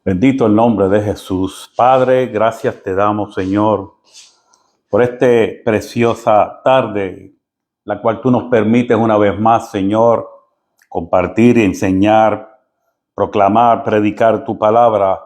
Bendito el nombre de Jesús. Padre, gracias te damos, Señor, por esta preciosa tarde, la cual tú nos permites una vez más, Señor, compartir, enseñar, proclamar, predicar tu palabra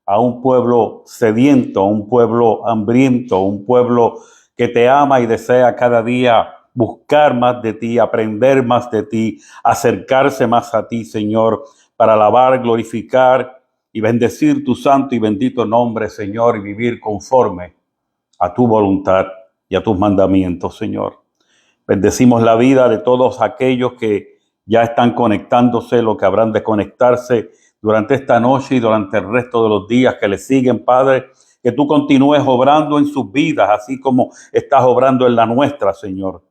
a un pueblo sediento, a un pueblo hambriento, a un pueblo que te ama y desea cada día buscar más de ti, aprender más de ti, acercarse más a ti, Señor, para alabar, glorificar y bendecir tu santo y bendito nombre, Señor, y vivir conforme a tu voluntad y a tus mandamientos, Señor. Bendecimos la vida de todos aquellos que ya están conectándose, los que habrán de conectarse durante esta noche y durante el resto de los días que le siguen, Padre. Que tú continúes obrando en sus vidas, así como estás obrando en la nuestra, Señor.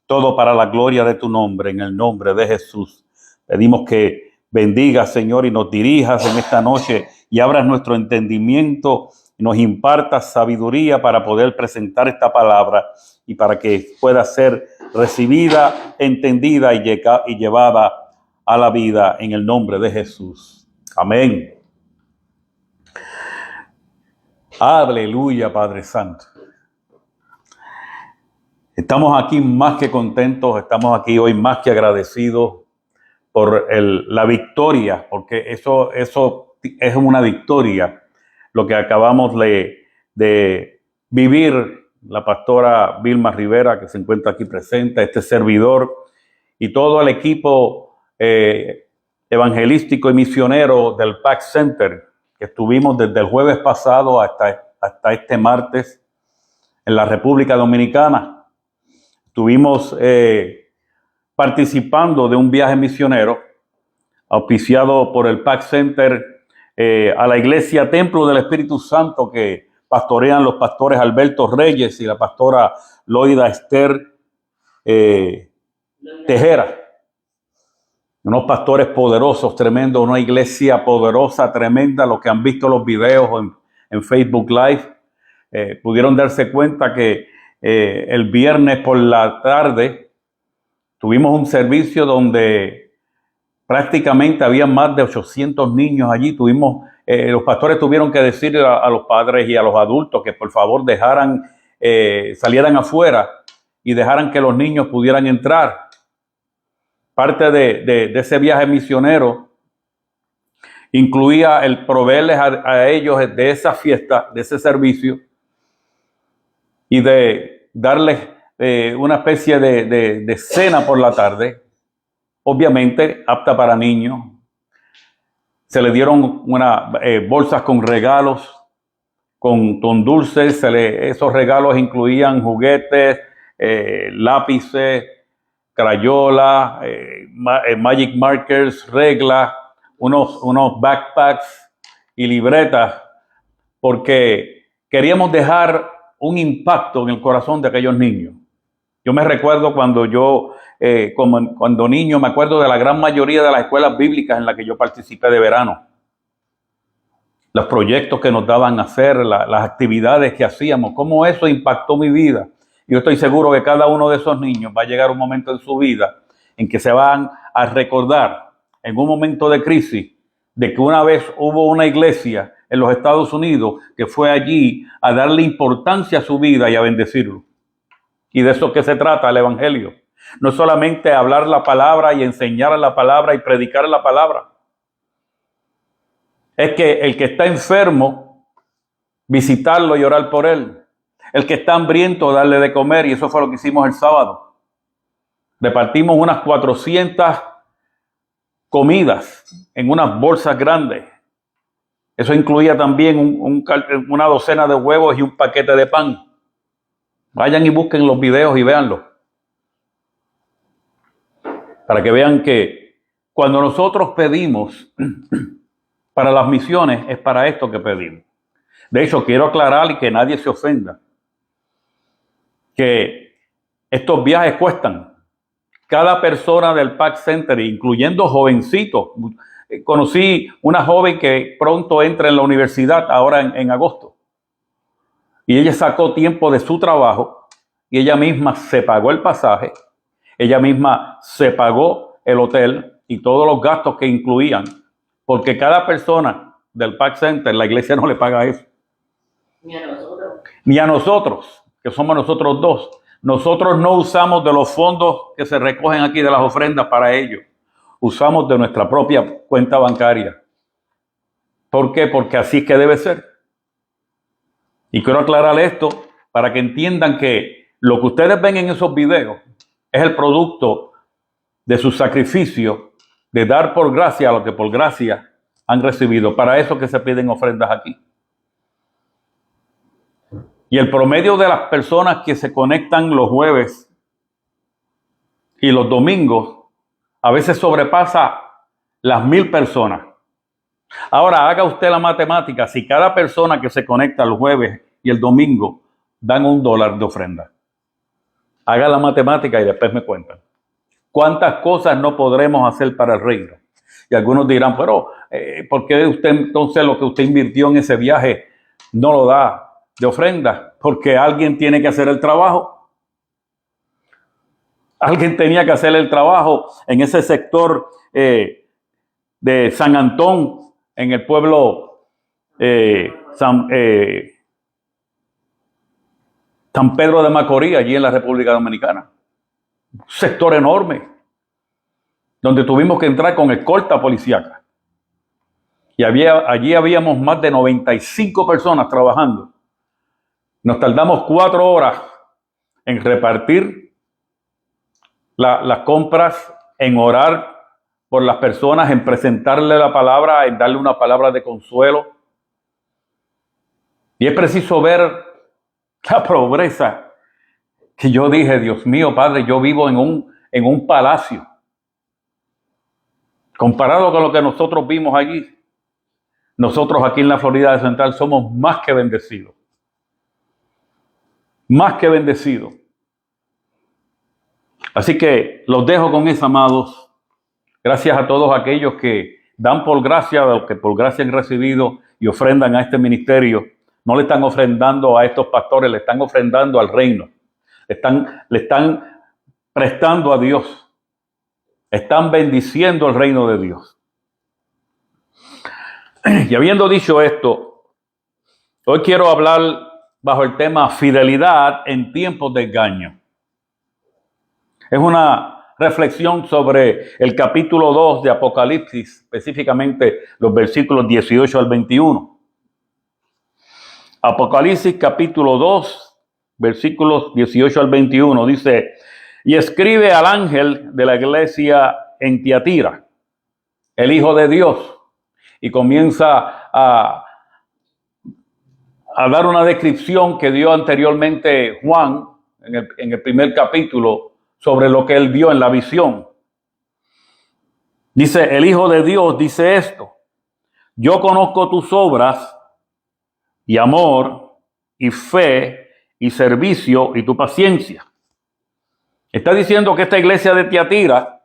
Todo para la gloria de tu nombre, en el nombre de Jesús. Pedimos que bendigas, Señor, y nos dirijas en esta noche y abras nuestro entendimiento y nos impartas sabiduría para poder presentar esta palabra y para que pueda ser recibida, entendida y llevada a la vida en el nombre de Jesús. Amén. Aleluya, Padre Santo. Estamos aquí más que contentos, estamos aquí hoy más que agradecidos por la victoria, porque eso es una victoria, lo que acabamos de vivir, la pastora Vilma Rivera, que se encuentra aquí presente, este servidor, y todo el equipo evangelístico y misionero del PAC Center, que estuvimos desde el jueves pasado hasta este martes en la República Dominicana. Estuvimos participando de un viaje misionero auspiciado por el PAC Center a la iglesia Templo del Espíritu Santo que pastorean los pastores Alberto Reyes y la pastora Loida Esther Tejera. Unos pastores poderosos, tremendos, una iglesia poderosa, tremenda. Los que han visto los videos en Facebook Live pudieron darse cuenta que el viernes por la tarde tuvimos un servicio donde prácticamente había más de 800 niños allí. Los pastores tuvieron que decirle a los padres y a los adultos que por favor salieran afuera y dejaran que los niños pudieran entrar. Parte de ese viaje misionero incluía el proveerles a ellos de esa fiesta, de ese servicio, y de darles una especie de cena por la tarde, obviamente apta para niños. Se le dieron bolsas con regalos, con dulces. Esos regalos incluían juguetes, lápices, crayolas, magic markers, reglas, unos backpacks y libretas, porque queríamos dejar un impacto en el corazón de aquellos niños. Yo me recuerdo cuando cuando niño, me acuerdo de la gran mayoría de las escuelas bíblicas en las que yo participé de verano. Los proyectos que nos daban a hacer, las actividades que hacíamos, cómo eso impactó mi vida. Yo estoy seguro que cada uno de esos niños va a llegar un momento en su vida en que se van a recordar, en un momento de crisis, de que una vez hubo una iglesia en los Estados Unidos que fue allí a darle importancia a su vida y a bendecirlo. Y de eso que se trata el evangelio. No solamente hablar la palabra y enseñar la palabra y predicar la palabra. Es que el que está enfermo, visitarlo y orar por él. El que está hambriento, darle de comer. Y eso fue lo que hicimos el sábado. Repartimos unas 400 comidas en unas bolsas grandes. Eso incluía también una docena de huevos y un paquete de pan. Vayan y busquen los videos y véanlo. Para que vean que cuando nosotros pedimos para las misiones, es para esto que pedimos. De hecho, quiero aclarar y que nadie se ofenda, que estos viajes cuestan. Cada persona del PAC Center, incluyendo jovencitos. Conocí una joven que pronto entra en la universidad, ahora en agosto. Y ella sacó tiempo de su trabajo y ella misma se pagó el pasaje, ella misma se pagó el hotel y todos los gastos que incluían, porque cada persona del Pack Center, la iglesia no le paga eso. Ni a nosotros. Ni a nosotros, que somos nosotros dos. Nosotros no usamos de los fondos que se recogen aquí de las ofrendas para ello. Usamos de nuestra propia cuenta bancaria. ¿Por qué? Porque así es que debe ser. Y quiero aclarar esto para que entiendan que lo que ustedes ven en esos videos es el producto de su sacrificio, de dar por gracia a lo que por gracia han recibido. Para eso que se piden ofrendas aquí. Y el promedio de las personas que se conectan los jueves y los domingos a veces sobrepasa las 1,000 personas. Ahora haga usted la matemática. Si cada persona que se conecta el jueves y el domingo dan $1 de ofrenda. Haga la matemática y después me cuentan. ¿Cuántas cosas no podremos hacer para el reino? Y algunos dirán, pero ¿por qué usted entonces lo que usted invirtió en ese viaje no lo da de ofrenda? Porque alguien tiene que hacer el trabajo. Alguien tenía que hacer el trabajo en ese sector de San Antón, en el pueblo San Pedro de Macorís, allí en la República Dominicana. Un sector enorme, donde tuvimos que entrar con escolta policíaca. Y allí habíamos más de 95 personas trabajando. Nos tardamos 4 horas en repartir las compras, en orar por las personas, en presentarle la palabra, en darle una palabra de consuelo. Y es preciso ver la pobreza que yo dije, Dios mío, Padre, yo vivo en un palacio. Comparado con lo que nosotros vimos allí, nosotros aquí en la Florida Central somos más que bendecidos. Más que bendecidos. Así que los dejo con eso, amados. Gracias a todos aquellos que dan por gracia lo que por gracia han recibido y ofrendan a este ministerio. No le están ofrendando a estos pastores, le están ofrendando al reino. Le están prestando a Dios. Están bendiciendo el reino de Dios. Y habiendo dicho esto, hoy quiero hablar bajo el tema fidelidad en tiempos de engaño. Es una reflexión sobre el capítulo 2 de Apocalipsis, específicamente los versículos 18 al 21. Apocalipsis capítulo 2, versículos 18 al 21, dice: y escribe al ángel de la iglesia en Tiatira, el Hijo de Dios, y comienza a dar una descripción que dio anteriormente Juan en el primer capítulo sobre lo que él vio en la visión. Dice, el Hijo de Dios dice esto: yo conozco tus obras y amor y fe y servicio y tu paciencia. Está diciendo que esta iglesia de Tiatira,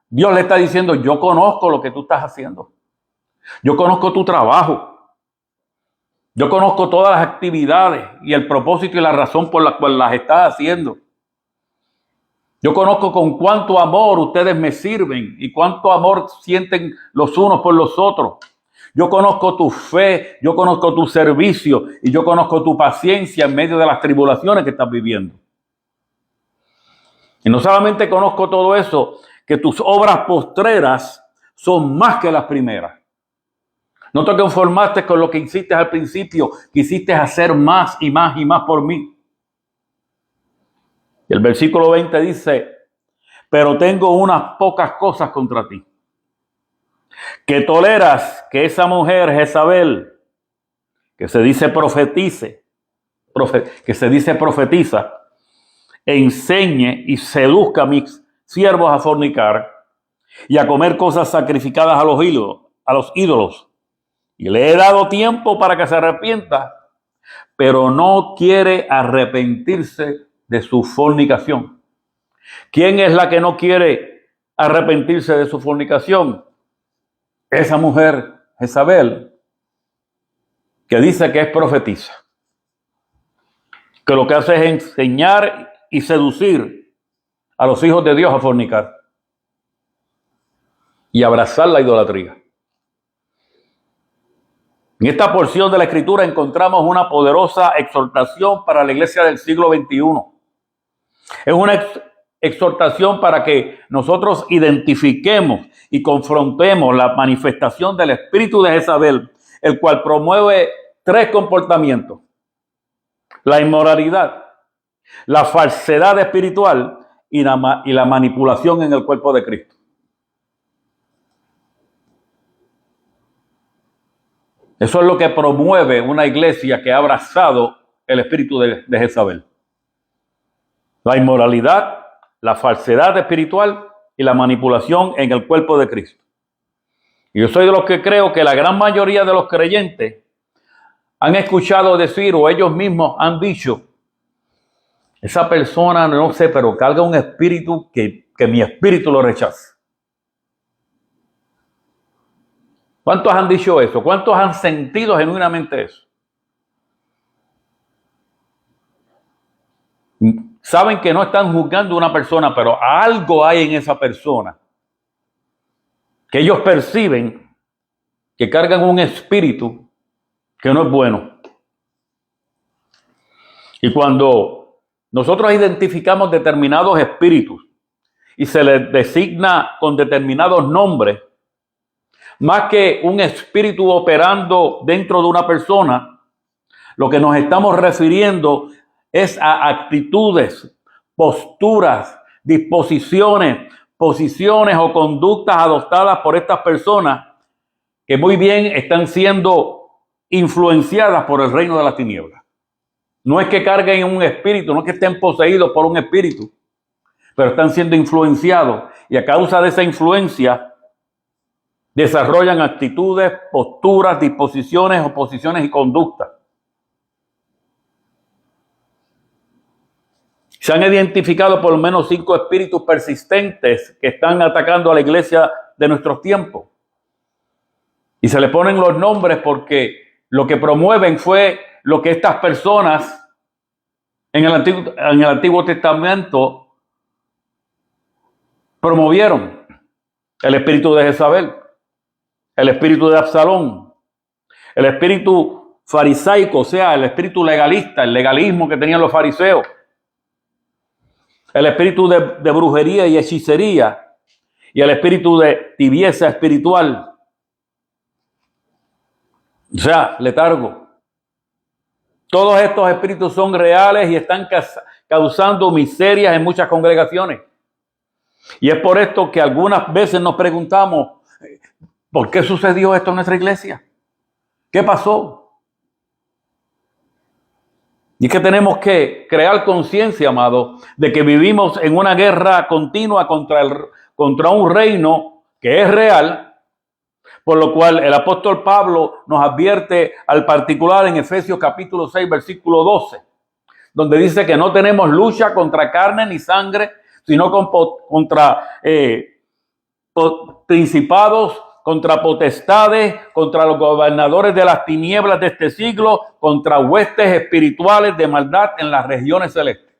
Dios le está diciendo, yo conozco lo que tú estás haciendo. Yo conozco tu trabajo. Yo conozco todas las actividades y el propósito y la razón por la cual las estás haciendo. Yo conozco con cuánto amor ustedes me sirven y cuánto amor sienten los unos por los otros. Yo conozco tu fe, yo conozco tu servicio y yo conozco tu paciencia en medio de las tribulaciones que estás viviendo. Y no solamente conozco todo eso, que tus obras postreras son más que las primeras. No te conformaste con lo que hiciste al principio, quisiste hacer más y más y más por mí. Y el versículo 20 dice, pero tengo unas pocas cosas contra ti. Que toleras que esa mujer Jezabel, que se dice profetiza, enseñe y seduzca a mis siervos a fornicar y a comer cosas sacrificadas a los ídolos. Y le he dado tiempo para que se arrepienta, pero no quiere arrepentirse de su fornicación. ¿Quién es la que no quiere arrepentirse de su fornicación? Esa mujer, Jezabel, que dice que es profetisa, que lo que hace es enseñar y seducir a los hijos de Dios a fornicar y abrazar la idolatría. En esta porción de la Escritura encontramos una poderosa exhortación para la iglesia del siglo XXI. Es una exhortación para que nosotros identifiquemos y confrontemos la manifestación del espíritu de Jezabel, el cual promueve tres comportamientos: la inmoralidad, la falsedad espiritual y la manipulación en el cuerpo de Cristo. Eso es lo que promueve una iglesia que ha abrazado el espíritu de Jezabel. La inmoralidad, la falsedad espiritual y la manipulación en el cuerpo de Cristo. Y yo soy de los que creo que la gran mayoría de los creyentes han escuchado decir, o ellos mismos han dicho, esa persona, no sé, pero carga un espíritu que mi espíritu lo rechaza. ¿Cuántos han dicho eso? ¿Cuántos han sentido genuinamente eso? Saben que no están juzgando a una persona, pero algo hay en esa persona que ellos perciben que cargan un espíritu que no es bueno. Y cuando nosotros identificamos determinados espíritus y se les designa con determinados nombres, más que un espíritu operando dentro de una persona, lo que nos estamos refiriendo es a actitudes, posturas, disposiciones, posiciones o conductas adoptadas por estas personas que muy bien están siendo influenciadas por el reino de las tinieblas. No es que carguen un espíritu, no es que estén poseídos por un espíritu, pero están siendo influenciados y a causa de esa influencia desarrollan actitudes, posturas, disposiciones, oposiciones y conductas. Se han identificado por lo menos 5 espíritus persistentes que están atacando a la iglesia de nuestros tiempos. Y se le ponen los nombres porque lo que promueven fue lo que estas personas en el Antiguo Testamento promovieron: el espíritu de Jezabel, el espíritu de Absalón, el espíritu farisaico, o sea, el espíritu legalista, el legalismo que tenían los fariseos, el espíritu de brujería y hechicería y el espíritu de tibieza espiritual, o sea, letargo. Todos estos espíritus son reales y están causando miserias en muchas congregaciones. Y es por esto que algunas veces nos preguntamos, ¿por qué sucedió esto en nuestra iglesia? ¿Qué pasó? Y es que tenemos que crear conciencia, amado, de que vivimos en una guerra continua contra un reino que es real, por lo cual el apóstol Pablo nos advierte al particular en Efesios capítulo 6, versículo 12, donde dice que no tenemos lucha contra carne ni sangre, sino contra principados, contra potestades, contra los gobernadores de las tinieblas de este siglo, contra huestes espirituales de maldad en las regiones celestes.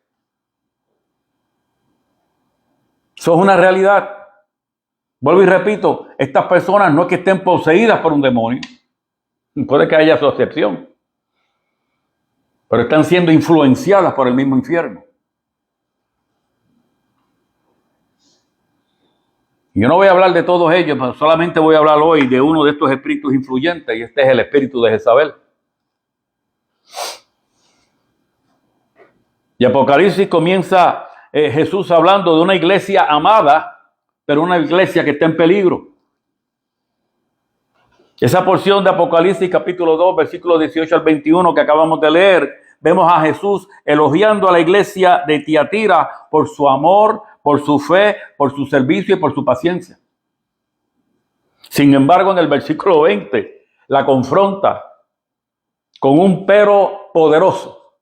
Eso es una realidad. Vuelvo y repito, estas personas no es que estén poseídas por un demonio, puede que haya su excepción, pero están siendo influenciadas por el mismo infierno. Yo no voy a hablar de todos ellos, pero solamente voy a hablar hoy de uno de estos espíritus influyentes, y este es el espíritu de Jezabel. Y Apocalipsis comienza Jesús hablando de una iglesia amada, pero una iglesia que está en peligro. Esa porción de Apocalipsis capítulo 2, versículos 18 al 21 que acabamos de leer, vemos a Jesús elogiando a la iglesia de Tiatira por su amor, por su fe, por su servicio y por su paciencia. Sin embargo, en el versículo 20 la confronta con un pero poderoso.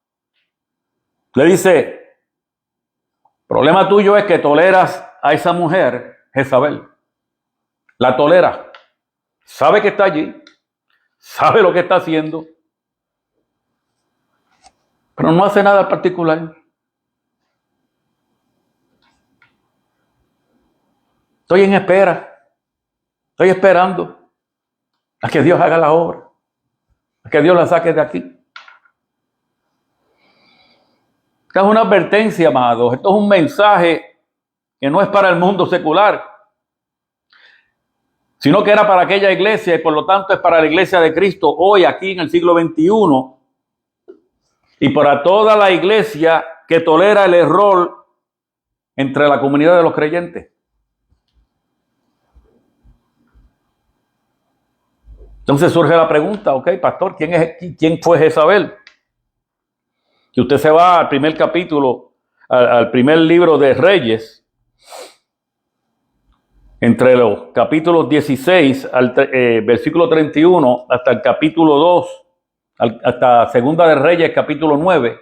Le dice: problema tuyo es que toleras a esa mujer, Jezabel. La tolera. Sabe que está allí. Sabe lo que está haciendo. Pero no hace nada particular. Estoy en espera. Estoy esperando a que Dios haga la obra. Que Dios la saque de aquí. Esta es una advertencia, amados. Esto es un mensaje que no es para el mundo secular, sino que era para aquella iglesia y por lo tanto es para la iglesia de Cristo hoy, aquí en el siglo XXI, y para toda la iglesia que tolera el error entre la comunidad de los creyentes. Entonces surge la pregunta, ok, pastor, ¿quién fue Jezabel? Si usted se va al primer capítulo, al primer libro de Reyes, entre los capítulos 16 al versículo 31 hasta el capítulo 2, hasta Segunda de Reyes, capítulo 9.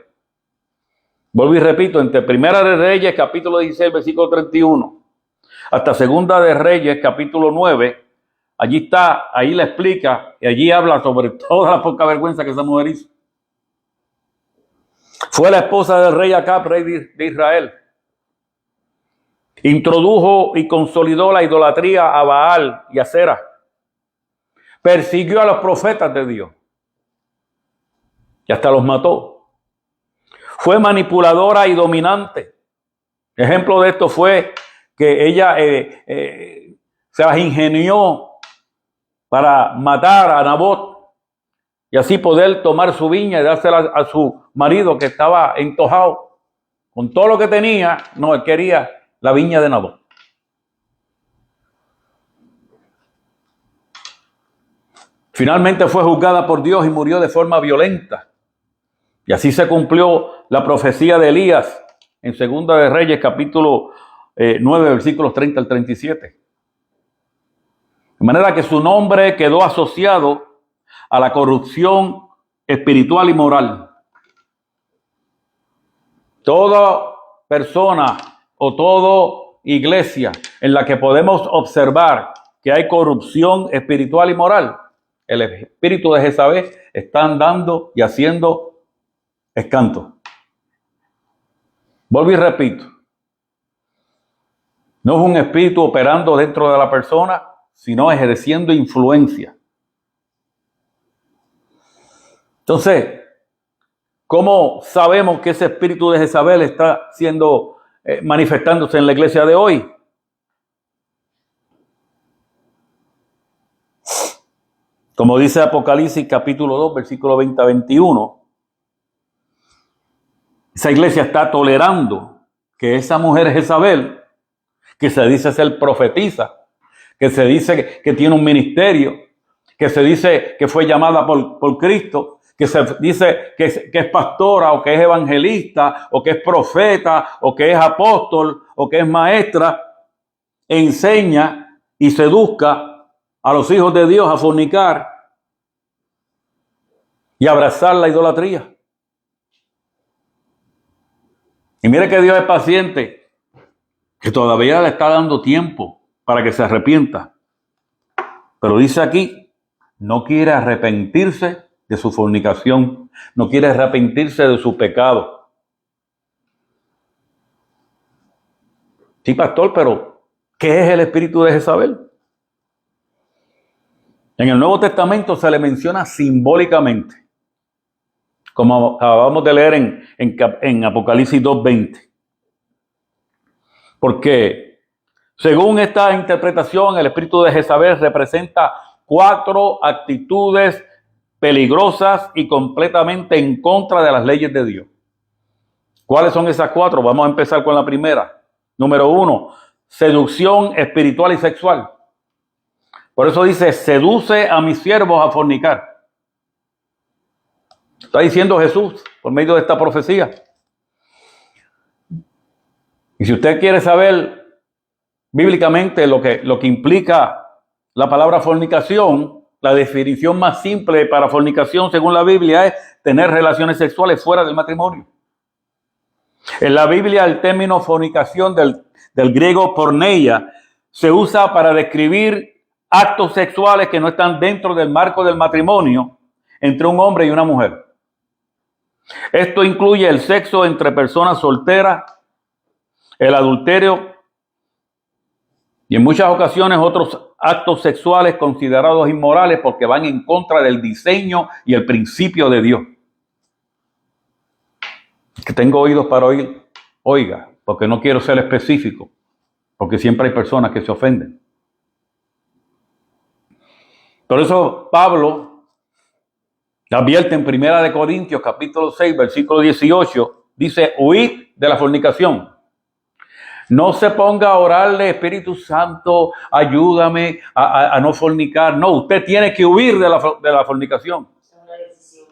Vuelvo y repito, entre Primera de Reyes, capítulo 16, versículo 31, hasta Segunda de Reyes, capítulo 9, allí está, ahí le explica, y allí habla sobre toda la poca vergüenza que esa mujer hizo. Fue la esposa del rey Acab, rey de Israel. Introdujo y consolidó la idolatría a Baal y a Sera. Persiguió a los profetas de Dios. Y hasta los mató. Fue manipuladora y dominante. Ejemplo de esto fue que ella se las ingenió para matar a Nabot y así poder tomar su viña y dársela a su marido que estaba entojado. Con todo lo que tenía, no, él quería la viña de Nabot. Finalmente fue juzgada por Dios y murió de forma violenta. Y así se cumplió la profecía de Elías en Segunda de Reyes, capítulo 9, versículos 30 al 37. De manera que su nombre quedó asociado a la corrupción espiritual y moral. Toda persona o toda iglesia en la que podemos observar que hay corrupción espiritual y moral, el espíritu de Jezabel está andando y haciendo escanto. Vuelvo y repito. No es un espíritu operando dentro de la persona, sino ejerciendo influencia. Entonces, ¿cómo sabemos que ese espíritu de Jezabel está siendo manifestándose en la iglesia de hoy? Como dice Apocalipsis capítulo 2, versículo 20 a 21, esa iglesia está tolerando que esa mujer Jezabel, que se dice ser profetisa, que se dice que tiene un ministerio, que se dice que fue llamada por Cristo, que se dice que es pastora o que es evangelista o que es profeta o que es apóstol o que es maestra, enseña y seduzca a los hijos de Dios a fornicar y abrazar la idolatría. Y mire que Dios es paciente, que todavía le está dando tiempo para que se arrepienta. Pero dice aquí, no quiere arrepentirse de su fornicación, no quiere arrepentirse de su pecado. Sí, pastor, pero ¿qué es el espíritu de Jezabel? En el Nuevo Testamento se le menciona simbólicamente, como acabamos de leer en Apocalipsis 2:20. Porque según esta interpretación, el espíritu de Jezabel representa 4 actitudes peligrosas y completamente en contra de las leyes de Dios. ¿Cuáles son esas 4? Vamos a empezar con la primera. Número 1, seducción espiritual y sexual. Por eso dice, seduce a mis siervos a fornicar. Está diciendo Jesús por medio de esta profecía. Y si usted quiere saber bíblicamente lo que implica la palabra fornicación, la definición más simple para fornicación según la Biblia es tener relaciones sexuales fuera del matrimonio. En la Biblia el término fornicación del griego porneia se usa para describir actos sexuales que no están dentro del marco del matrimonio entre un hombre y una mujer. Esto incluye el sexo entre personas solteras, el adulterio y en muchas ocasiones otros actos sexuales considerados inmorales porque van en contra del diseño y el principio de Dios. Que tengo oídos para oír, oiga, porque no quiero ser específico, porque siempre hay personas que se ofenden. Por eso Pablo advierte en 1 Corintios capítulo 6, versículo 18, dice, huid de la fornicación. No se ponga a orarle, Espíritu Santo, ayúdame a no fornicar. No, usted tiene que huir de la fornicación. Es una decisión.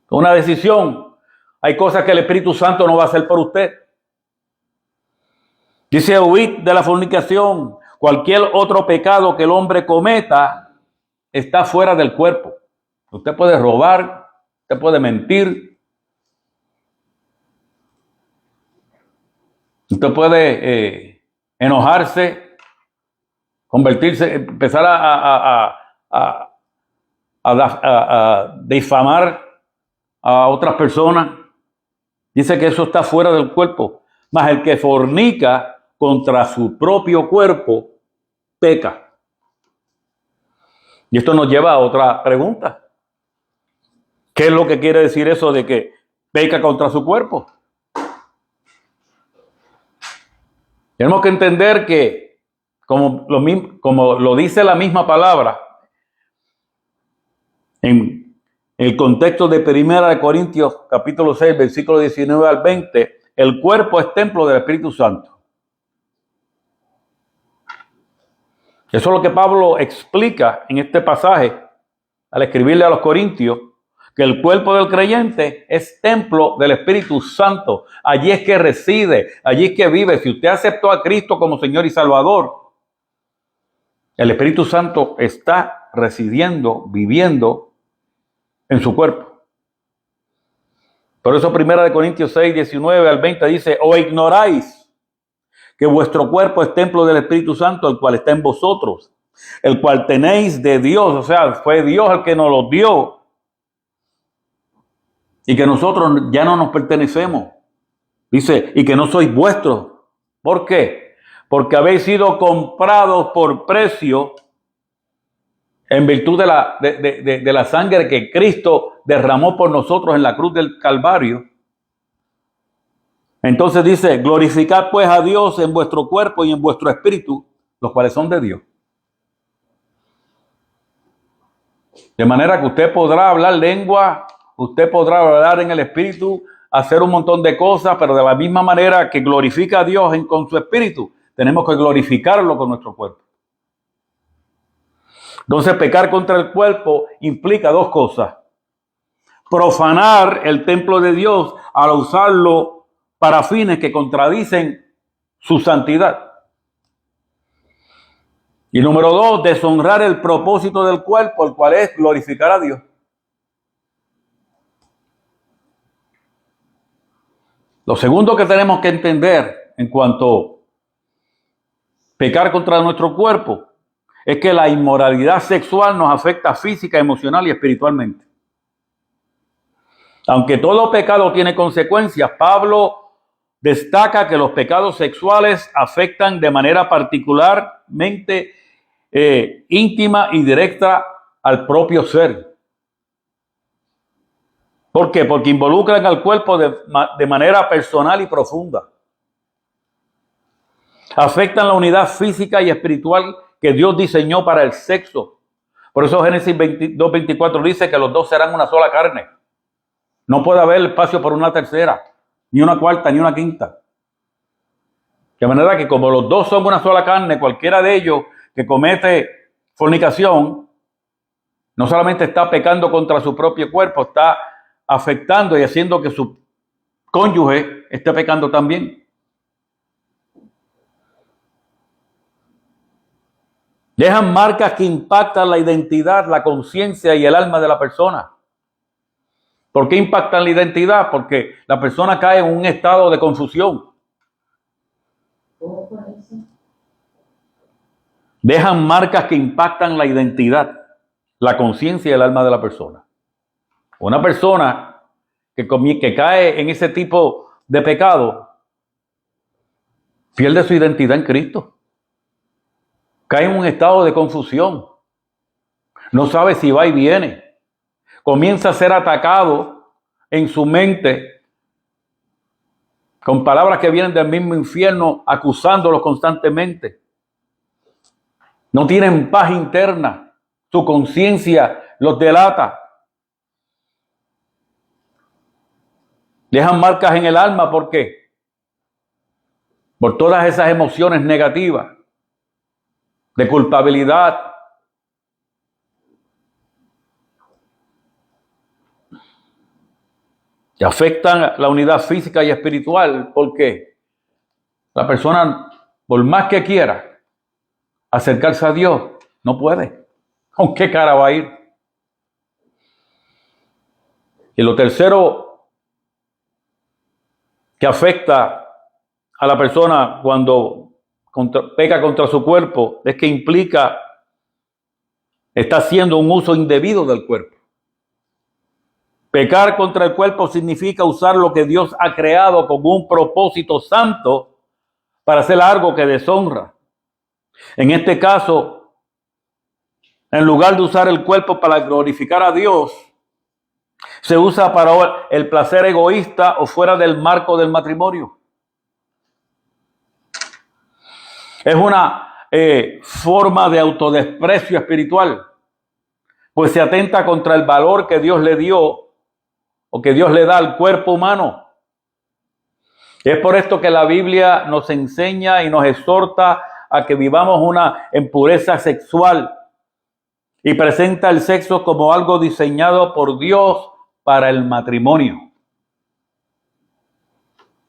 Una decisión. Hay cosas que el Espíritu Santo no va a hacer por usted. Dice, huid de la fornicación. Cualquier otro pecado que el hombre cometa está fuera del cuerpo. Usted puede robar, usted puede mentir, usted puede enojarse, convertirse, empezar a difamar a otras personas. Dice que eso está fuera del cuerpo. Mas el que fornica contra su propio cuerpo, peca. Y esto nos lleva a otra pregunta. ¿Qué es lo que quiere decir eso de que peca contra su cuerpo? Tenemos que entender que, como lo dice la misma palabra, en el contexto de 1 Corintios capítulo 6, versículo 19 al 20, el cuerpo es templo del Espíritu Santo. Eso es lo que Pablo explica en este pasaje al escribirle a los Corintios, que el cuerpo del creyente es templo del Espíritu Santo. Allí es que reside, allí es que vive. Si usted aceptó a Cristo como Señor y Salvador, el Espíritu Santo está residiendo, viviendo en su cuerpo. Por eso 1 Corintios 6, 19 al 20 dice, ¿o ignoráis que vuestro cuerpo es templo del Espíritu Santo, el cual está en vosotros, el cual tenéis de Dios? O sea, fue Dios el que nos lo dio. Y que nosotros ya no nos pertenecemos. Dice, y que no sois vuestros. ¿Por qué? Porque habéis sido comprados por precio en virtud de la sangre que Cristo derramó por nosotros en la cruz del Calvario. Entonces dice, glorificad pues a Dios en vuestro cuerpo y en vuestro espíritu, los cuales son de Dios. De manera que usted podrá hablar lengua, usted podrá hablar en el espíritu, hacer un montón de cosas, pero de la misma manera que glorifica a Dios con su espíritu, tenemos que glorificarlo con nuestro cuerpo. Entonces, pecar contra el cuerpo implica dos cosas. Profanar el templo de Dios al usarlo para fines que contradicen su santidad. Y número dos, deshonrar el propósito del cuerpo, el cual es glorificar a Dios. Lo segundo que tenemos que entender en cuanto a pecar contra nuestro cuerpo es que la inmoralidad sexual nos afecta física, emocional y espiritualmente. Aunque todo pecado tiene consecuencias, Pablo destaca que los pecados sexuales afectan de manera particularmente íntima y directa al propio ser. ¿Por qué? Porque involucran al cuerpo de manera personal y profunda. Afectan la unidad física y espiritual que Dios diseñó para el sexo. Por eso Génesis 2:24 dice que los dos serán una sola carne. No puede haber espacio para una tercera, ni una cuarta, ni una quinta. De manera que como los dos son una sola carne, cualquiera de ellos que comete fornicación, no solamente está pecando contra su propio cuerpo, está afectando y haciendo que su cónyuge esté pecando también. Dejan marcas que impactan la identidad, la conciencia y el alma de la persona. ¿Por qué impactan la identidad? Porque la persona cae en un estado de confusión. ¿Cómo fue eso? Dejan marcas que impactan la identidad, la conciencia y el alma de la persona. Una persona que cae en ese tipo de pecado pierde su identidad en Cristo. Cae en un estado de confusión. No sabe si va y viene. Comienza a ser atacado en su mente con palabras que vienen del mismo infierno, acusándolos constantemente. No tienen paz interna. Su conciencia los delata. Dejan marcas en el alma. ¿Por qué? Por todas esas emociones negativas, de culpabilidad. Que afectan la unidad física y espiritual. ¿Por qué? La persona, por más que quiera acercarse a Dios, no puede. ¿Con qué cara va a ir? Y lo tercero que afecta a la persona cuando peca contra su cuerpo es que implica, está haciendo un uso indebido del cuerpo. Pecar contra el cuerpo significa usar lo que Dios ha creado con un propósito santo para hacer algo que deshonra. En este caso, en lugar de usar el cuerpo para glorificar a Dios, se usa para el placer egoísta o fuera del marco del matrimonio. Es una forma de autodesprecio espiritual, pues se atenta contra el valor que Dios le dio o que Dios le da al cuerpo humano. Es por esto que la Biblia nos enseña y nos exhorta a que vivamos en pureza sexual y presenta el sexo como algo diseñado por Dios para el matrimonio.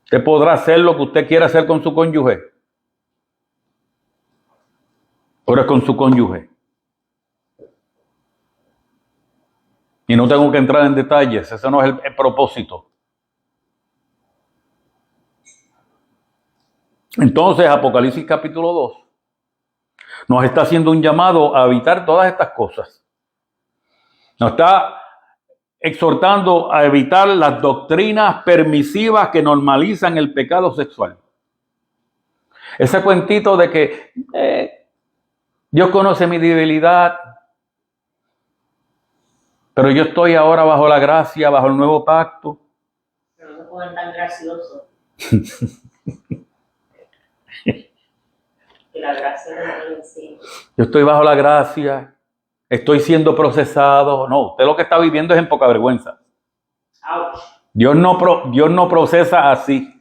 Usted podrá hacer lo que usted quiera hacer con su cónyuge, pero es con su cónyuge. Y no tengo que entrar en detalles, ese no es el propósito. Entonces, Apocalipsis capítulo 2 nos está haciendo un llamado a evitar todas estas cosas. Nos está exhortando a evitar las doctrinas permisivas que normalizan el pecado sexual. Ese cuentito de que Dios conoce mi debilidad, pero yo estoy ahora bajo la gracia, bajo el nuevo pacto. Pero no pongan tan gracioso. Que la gracia no lo enseña. Yo estoy bajo la gracia, estoy siendo procesado. No, usted lo que está viviendo es en poca vergüenza. Ouch. Dios no procesa así.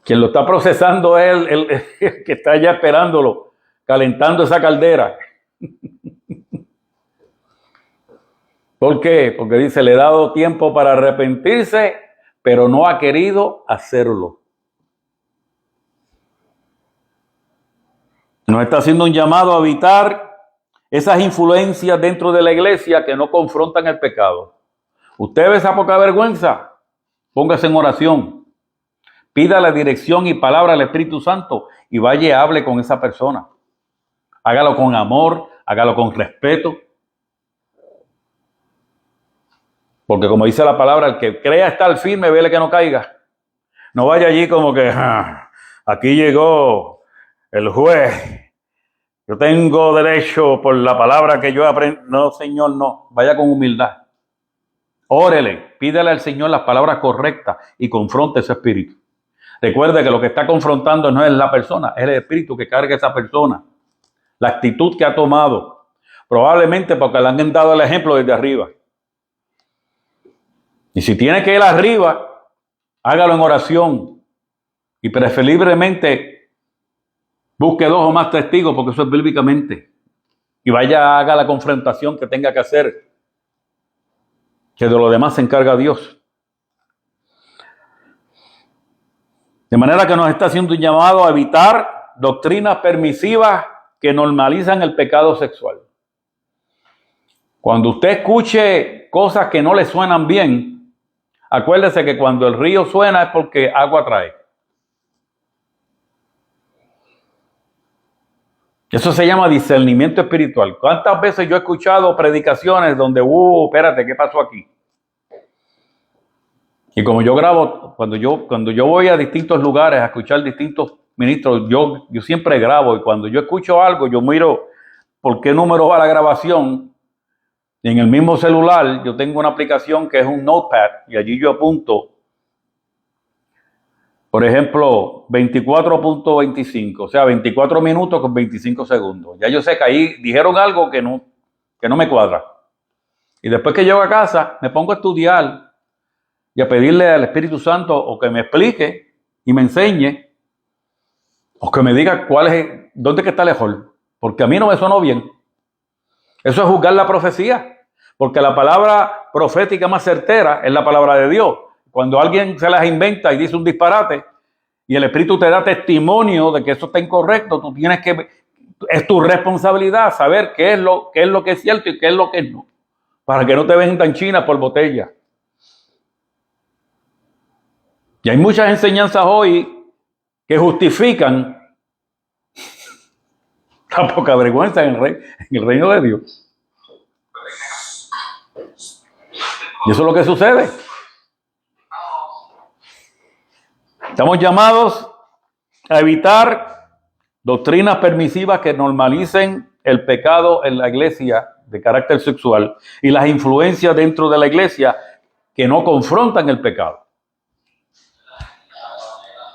Quien lo está procesando es el que está allá esperándolo, calentando esa caldera. ¿Por qué? Porque dice, le he dado tiempo para arrepentirse, pero no ha querido hacerlo. Nos está haciendo un llamado a evitar esas influencias dentro de la iglesia que no confrontan el pecado. Usted ve esa poca vergüenza, póngase en oración. Pida la dirección y palabra al Espíritu Santo y vaya y hable con esa persona. Hágalo con amor, hágalo con respeto. Porque como dice la palabra, el que crea estar firme, vele que no caiga. No vaya allí como que, aquí llegó el juez. Yo tengo derecho por la palabra que yo aprendí. No, Señor, no. Vaya con humildad. Órele, pídale al Señor las palabras correctas y confronte ese espíritu. Recuerde que lo que está confrontando no es la persona, es el espíritu que carga esa persona. La actitud que ha tomado. Probablemente porque le han dado el ejemplo desde arriba. Y si tiene que ir arriba, hágalo en oración. Y preferiblemente busque 2 o más testigos, porque eso es bíblicamente. Y vaya, haga la confrontación que tenga que hacer. Que de lo demás se encarga Dios. De manera que nos está haciendo un llamado a evitar doctrinas permisivas que normalizan el pecado sexual. Cuando usted escuche cosas que no le suenan bien, acuérdese que cuando el río suena es porque agua trae. Eso se llama discernimiento espiritual. ¿Cuántas veces yo he escuchado predicaciones donde, espérate, ¿qué pasó aquí? Y como yo grabo, cuando yo voy a distintos lugares a escuchar distintos ministro, yo siempre grabo y cuando yo escucho algo, yo miro por qué número va la grabación. Y en el mismo celular yo tengo una aplicación que es un notepad y allí yo apunto, por ejemplo, 24.25, o sea, 24 minutos con 25 segundos. Ya yo sé que ahí dijeron algo que no me cuadra. Y después que llego a casa, me pongo a estudiar y a pedirle al Espíritu Santo o que me explique y me enseñe, o que me diga dónde que está el error, porque a mí no me sonó bien. Eso es juzgar la profecía, porque la palabra profética más certera es la palabra de Dios. Cuando alguien se las inventa y dice un disparate y el Espíritu te da testimonio de que eso está incorrecto, tú tienes que, es tu responsabilidad saber qué es lo que es cierto y qué es lo que no, para que no te vendan China por botella. Y hay muchas enseñanzas hoy que justifican la poca vergüenza en el reino de Dios. Y eso es lo que sucede. Estamos llamados a evitar doctrinas permisivas que normalicen el pecado en la iglesia de carácter sexual y las influencias dentro de la iglesia que no confrontan el pecado.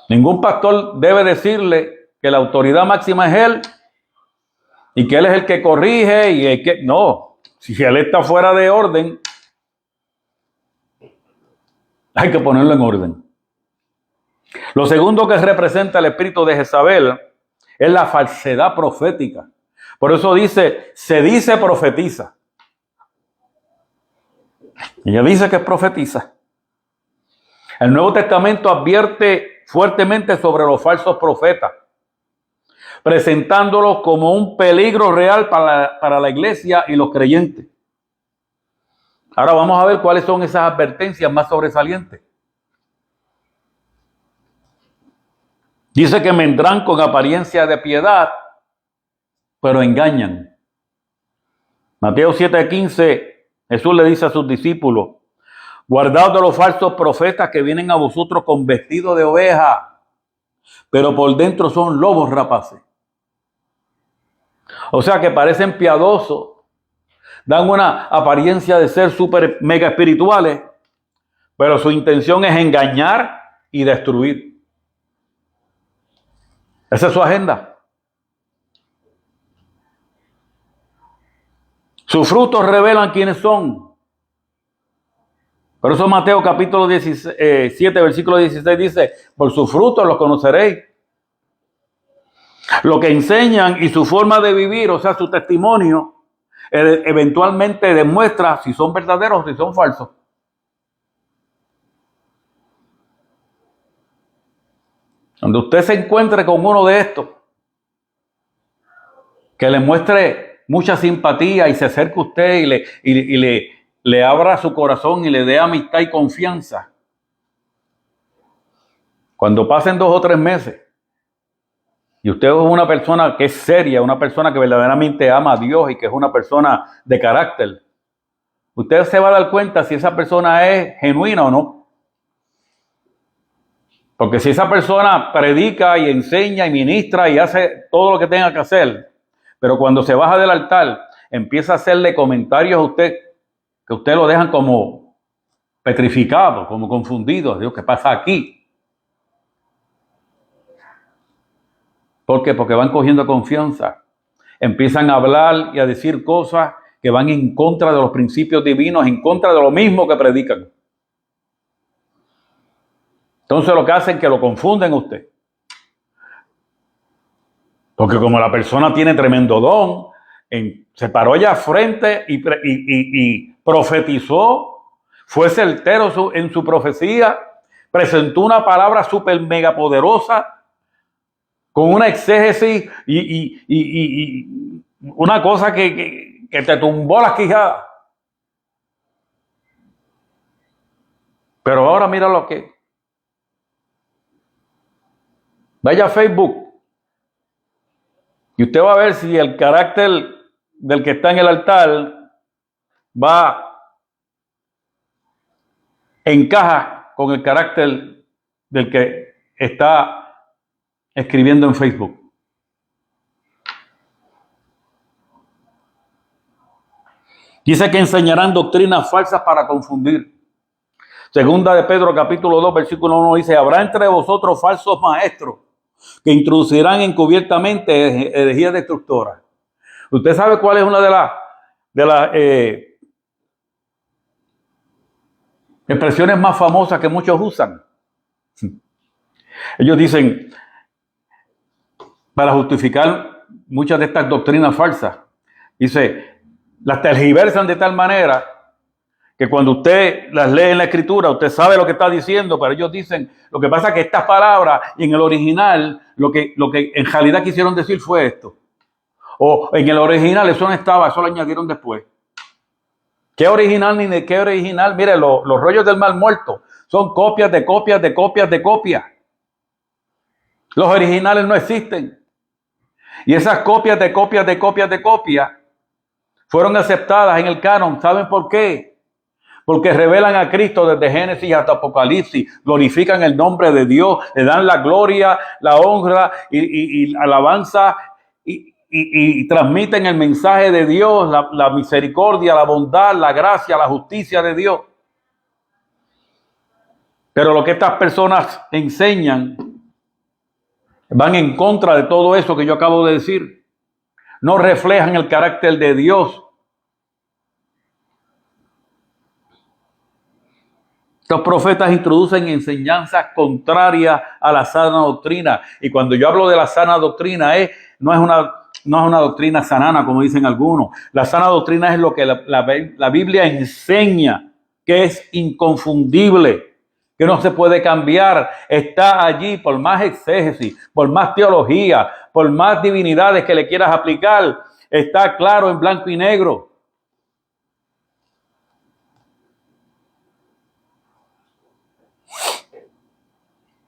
Ningún pastor debe decirle que la autoridad máxima es él y que él es el que corrige y el que... No, si él está fuera de orden, hay que ponerlo en orden. Lo segundo que representa el espíritu de Jezabel es la falsedad profética. Por eso se dice profetiza. Ella dice que es profetiza. El Nuevo Testamento advierte fuertemente sobre los falsos profetas, presentándolos como un peligro real para la iglesia y los creyentes. Ahora vamos a ver cuáles son esas advertencias más sobresalientes. Dice que vendrán con apariencia de piedad, pero engañan. Mateo 7:15, Jesús le dice a sus discípulos: guardaos de los falsos profetas que vienen a vosotros con vestido de oveja, pero por dentro son lobos rapaces. O sea que parecen piadosos, dan una apariencia de ser súper mega espirituales, pero su intención es engañar y destruir. Esa es su agenda. Sus frutos revelan quiénes son. Por eso Mateo capítulo 7, versículo 16 dice: por sus frutos los conoceréis. Lo que enseñan y su forma de vivir, o sea, su testimonio, eventualmente demuestra si son verdaderos o si son falsos. Cuando usted se encuentre con uno de estos, que le muestre mucha simpatía y se acerque a usted y le abra su corazón y le dé amistad y confianza, cuando pasen 2 o 3 meses y usted es una persona que es seria, una persona que verdaderamente ama a Dios y que es una persona de carácter, usted se va a dar cuenta si esa persona es genuina o no. Porque si esa persona predica y enseña y ministra y hace todo lo que tenga que hacer, pero cuando se baja del altar empieza a hacerle comentarios a usted que usted lo dejan como petrificado, como confundido. Dios, ¿qué pasa aquí? ¿Por qué? Porque van cogiendo confianza. Empiezan a hablar y a decir cosas que van en contra de los principios divinos, en contra de lo mismo que predican. Entonces lo que hacen es que lo confunden a usted. Porque como la persona tiene tremendo don, se paró allá frente y profetizó, fue certero en su profecía, presentó una palabra súper mega poderosa, con una exégesis y una cosa que te tumbó las quijadas. Pero ahora mira lo que... Vaya a Facebook y usted va a ver si el carácter del que está en el altar encaja con el carácter del que está escribiendo en Facebook. Dice que enseñarán doctrinas falsas para confundir. Segunda de Pedro capítulo 2 versículo 1 dice: habrá entre vosotros falsos maestros que introducirán encubiertamente herejías destructoras. ¿Usted sabe cuál es una de las expresiones más famosas que muchos usan? Ellos dicen, para justificar muchas de estas doctrinas falsas, dice, las tergiversan de tal manera que cuando usted las lee en la escritura, usted sabe lo que está diciendo, pero ellos dicen, lo que pasa es que estas palabras en el original, lo que en realidad quisieron decir fue esto. O en el original eso no estaba, eso lo añadieron después. ¿Qué original ni de qué original? Mire, los rollos del Mar Muerto son copias de copias de copias de copias. Los originales no existen. Y esas copias de copias de copias de copias fueron aceptadas en el canon. ¿Saben por qué? Porque revelan a Cristo desde Génesis hasta Apocalipsis, glorifican el nombre de Dios, le dan la gloria, la honra y alabanza y transmiten el mensaje de Dios, la misericordia, la bondad, la gracia, la justicia de Dios. Pero lo que estas personas enseñan van en contra de todo eso que yo acabo de decir. No reflejan el carácter de Dios. Los profetas introducen enseñanzas contrarias a la sana doctrina. Y cuando yo hablo de la sana doctrina, no es una doctrina sanana, como dicen algunos. La sana doctrina es lo que la Biblia enseña, que es inconfundible, que no se puede cambiar. Está allí por más exégesis, por más teología, por más divinidades que le quieras aplicar. Está claro en blanco y negro.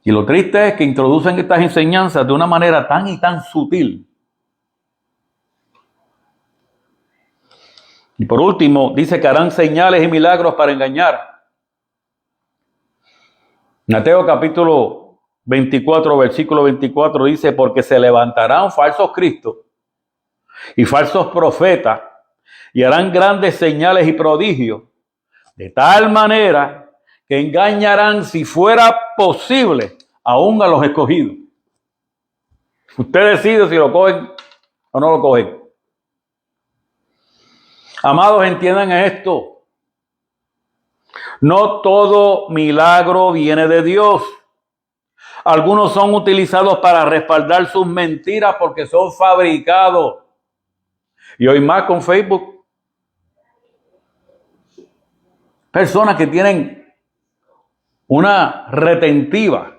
Y lo triste es que introducen estas enseñanzas de una manera tan y tan sutil. Y por último, dice que harán señales y milagros para engañar. Mateo capítulo 24, versículo 24 dice, porque se levantarán falsos cristos y falsos profetas y harán grandes señales y prodigios, de tal manera que engañarán, si fuera posible, aún a los escogidos. Usted decide si lo cogen o no lo cogen. Amados, entiendan esto. No todo milagro viene de Dios. Algunos son utilizados para respaldar sus mentiras porque son fabricados. Y hoy más con Facebook. Personas que tienen una retentiva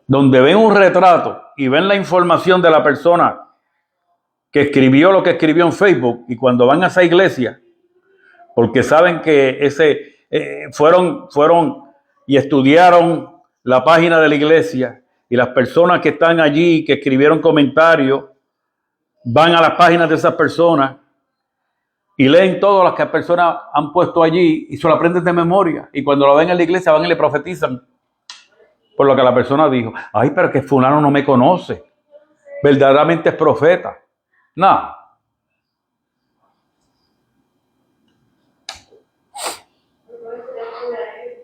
donde ven un retrato y ven la información de la persona que escribió lo que escribió en Facebook, y cuando van a esa iglesia, porque saben que fueron y estudiaron la página de la iglesia, y las personas que están allí, que escribieron comentarios, van a las páginas de esas personas y leen todo lo que las personas han puesto allí y se lo aprenden de memoria. Y cuando lo ven en la iglesia van y le profetizan por lo que la persona dijo. Ay, pero que fulano no me conoce. Verdaderamente es profeta. No.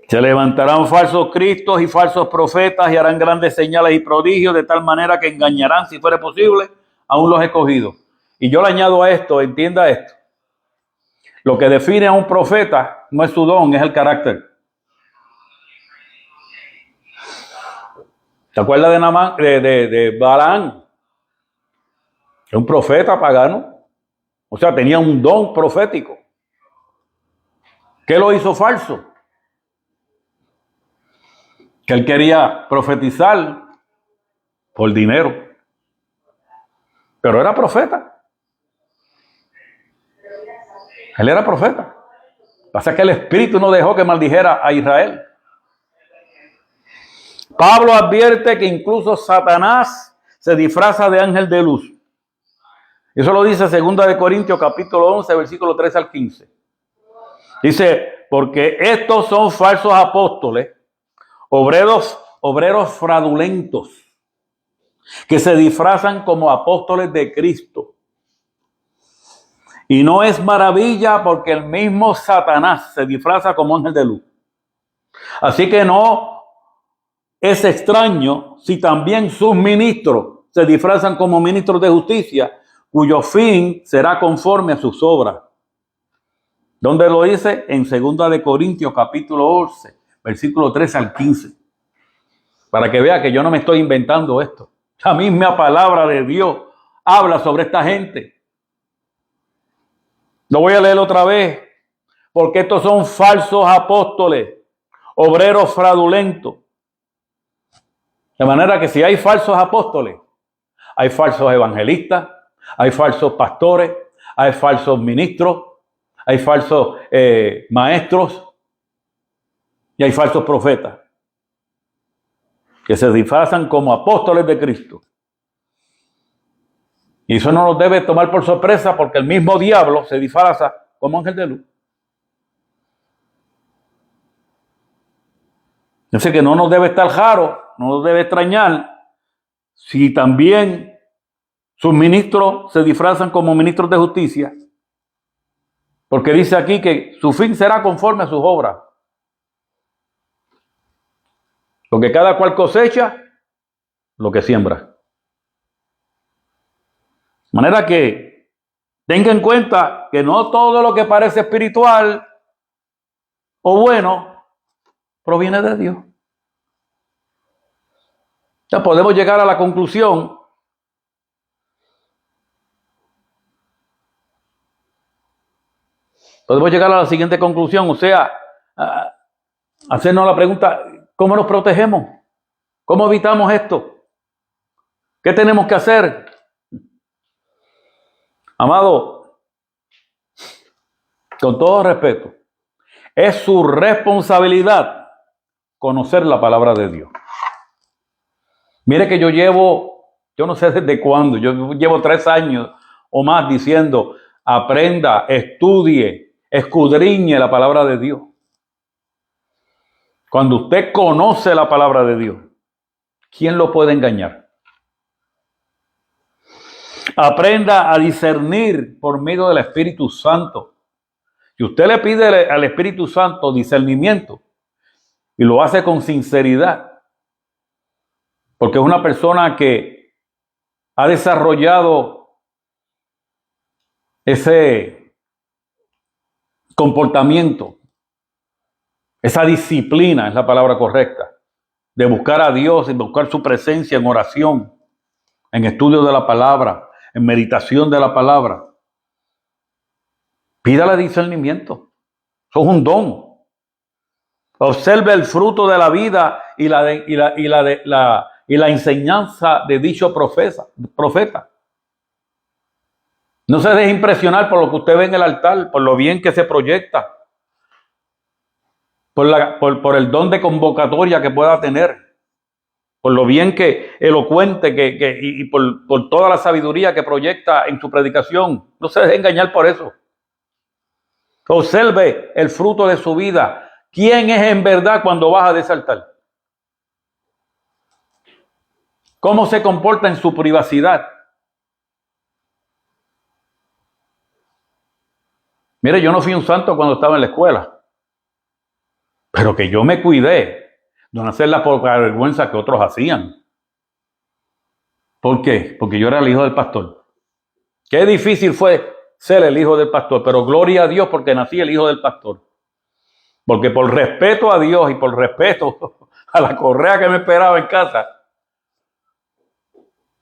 Se levantarán falsos cristos y falsos profetas y harán grandes señales y prodigios de tal manera que engañarán, si fuera posible, aún los escogidos. Y yo le añado a esto, entienda esto. Lo que define a un profeta no es su don, es el carácter. ¿Te acuerdas de Balaam? Es un profeta pagano. O sea, tenía un don profético. ¿Qué lo hizo falso? Que él quería profetizar por dinero. Pero era profeta. Él era profeta. Pasa que el Espíritu no dejó que maldijera a Israel. Pablo advierte que incluso Satanás se disfraza de ángel de luz. Eso lo dice 2 de Corintios capítulo 11, versículo 3 al 15. Dice, porque estos son falsos apóstoles, obreros fraudulentos, que se disfrazan como apóstoles de Cristo. Y no es maravilla porque el mismo Satanás se disfraza como ángel de luz. Así que no es extraño si también sus ministros se disfrazan como ministros de justicia, cuyo fin será conforme a sus obras. ¿Dónde lo dice? En 2 de Corintios capítulo 11, versículo 13 al 15. Para que vea que yo no me estoy inventando esto. La misma palabra de Dios habla sobre esta gente. Lo voy a leer otra vez, porque estos son falsos apóstoles, obreros fraudulentos. De manera que si hay falsos apóstoles, hay falsos evangelistas, hay falsos pastores, hay falsos ministros, hay falsos maestros y hay falsos profetas que se disfrazan como apóstoles de Cristo. Y eso no nos debe tomar por sorpresa porque el mismo diablo se disfraza como ángel de luz. Así que no nos debe estar raro, no nos debe extrañar si también sus ministros se disfrazan como ministros de justicia. Porque dice aquí que su fin será conforme a sus obras. Porque cada cual cosecha lo que siembra. De manera que tenga en cuenta que no todo lo que parece espiritual o bueno proviene de Dios. Ya podemos llegar a la conclusión la siguiente conclusión, o sea, hacernos la pregunta, ¿cómo nos protegemos? ¿Cómo evitamos esto? ¿Qué tenemos que hacer? Amado, con todo respeto, es su responsabilidad conocer la palabra de Dios. Mire que yo no sé desde cuándo, yo llevo 3 años o más diciendo, aprenda, estudie, escudriñe la palabra de Dios. Cuando usted conoce la palabra de Dios, ¿quién lo puede engañar? Aprenda a discernir por medio del Espíritu Santo. Si usted le pide al Espíritu Santo discernimiento y lo hace con sinceridad, porque es una persona que ha desarrollado ese comportamiento, esa disciplina es la palabra correcta, de buscar a Dios y buscar su presencia en oración, en estudio de la palabra, en meditación de la palabra. Pídale discernimiento. Eso es un don. Observe el fruto de la vida y la enseñanza de dicho profeta. No se deje impresionar por lo que usted ve en el altar, por lo bien que se proyecta, por el don de convocatoria que pueda tener, por lo bien que elocuente y por toda la sabiduría que proyecta en su predicación. No se deje engañar por eso. Observe el fruto de su vida. ¿Quién es en verdad cuando baja de ese altar? ¿Cómo se comporta en su privacidad? Mire, yo no fui un santo cuando estaba en la escuela, pero que yo me cuidé de no hacer la poca vergüenza que otros hacían. ¿Por qué? Porque yo era el hijo del pastor. Qué difícil fue ser el hijo del pastor, pero gloria a Dios porque nací el hijo del pastor. Porque por respeto a Dios y por respeto a la correa que me esperaba en casa,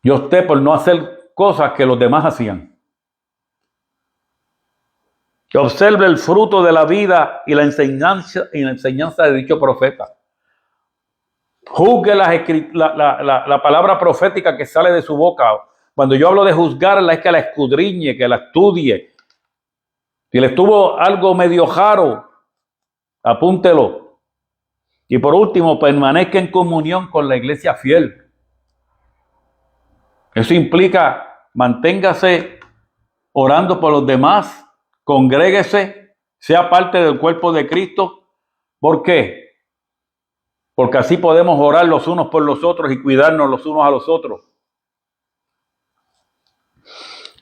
yo opté por no hacer cosas que los demás hacían. Que observe el fruto de la vida y la enseñanza de dicho profeta. Juzgue la palabra profética que sale de su boca. Cuando yo hablo de juzgarla, es que la escudriñe, que la estudie. Si le estuvo algo medio raro, apúntelo. Y por último, permanezca en comunión con la iglesia fiel. Eso implica, manténgase orando por los demás, congréguese, sea parte del cuerpo de Cristo. ¿Por qué? Porque así podemos orar los unos por los otros y cuidarnos los unos a los otros.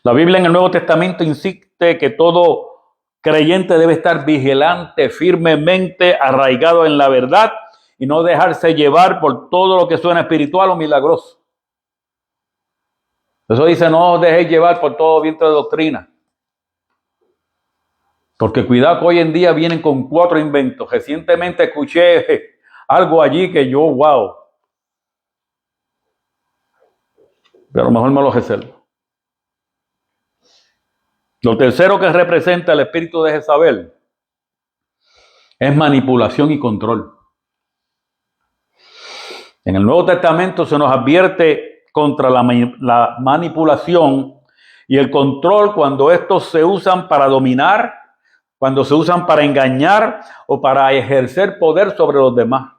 La Biblia en el Nuevo Testamento insiste que todo creyente debe estar vigilante, firmemente arraigado en la verdad y no dejarse llevar por todo lo que suena espiritual o milagroso. Eso dice, no os dejéis llevar por todo viento de doctrina. Porque cuidado que hoy en día vienen con 4 inventos. Recientemente escuché algo allí que yo, wow. Pero a lo mejor me lo reservo. Lo tercero que representa el espíritu de Jezabel es manipulación y control. En el Nuevo Testamento se nos advierte contra la manipulación y el control cuando estos se usan para dominar, cuando se usan para engañar o para ejercer poder sobre los demás.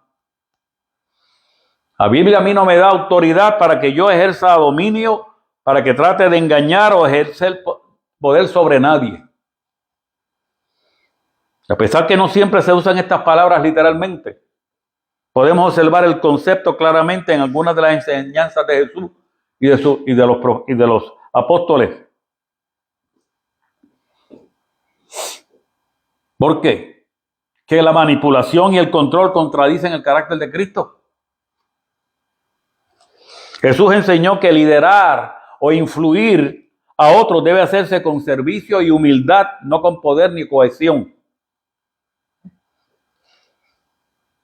La Biblia a mí no me da autoridad para que yo ejerza dominio, para que trate de engañar o ejercer poder sobre nadie. A pesar que no siempre se usan estas palabras literalmente, podemos observar el concepto claramente en algunas de las enseñanzas de Jesús y de los apóstoles. ¿Por qué? Que la manipulación y el control contradicen el carácter de Cristo. Jesús enseñó que liderar o influir a otros debe hacerse con servicio y humildad, no con poder ni cohesión.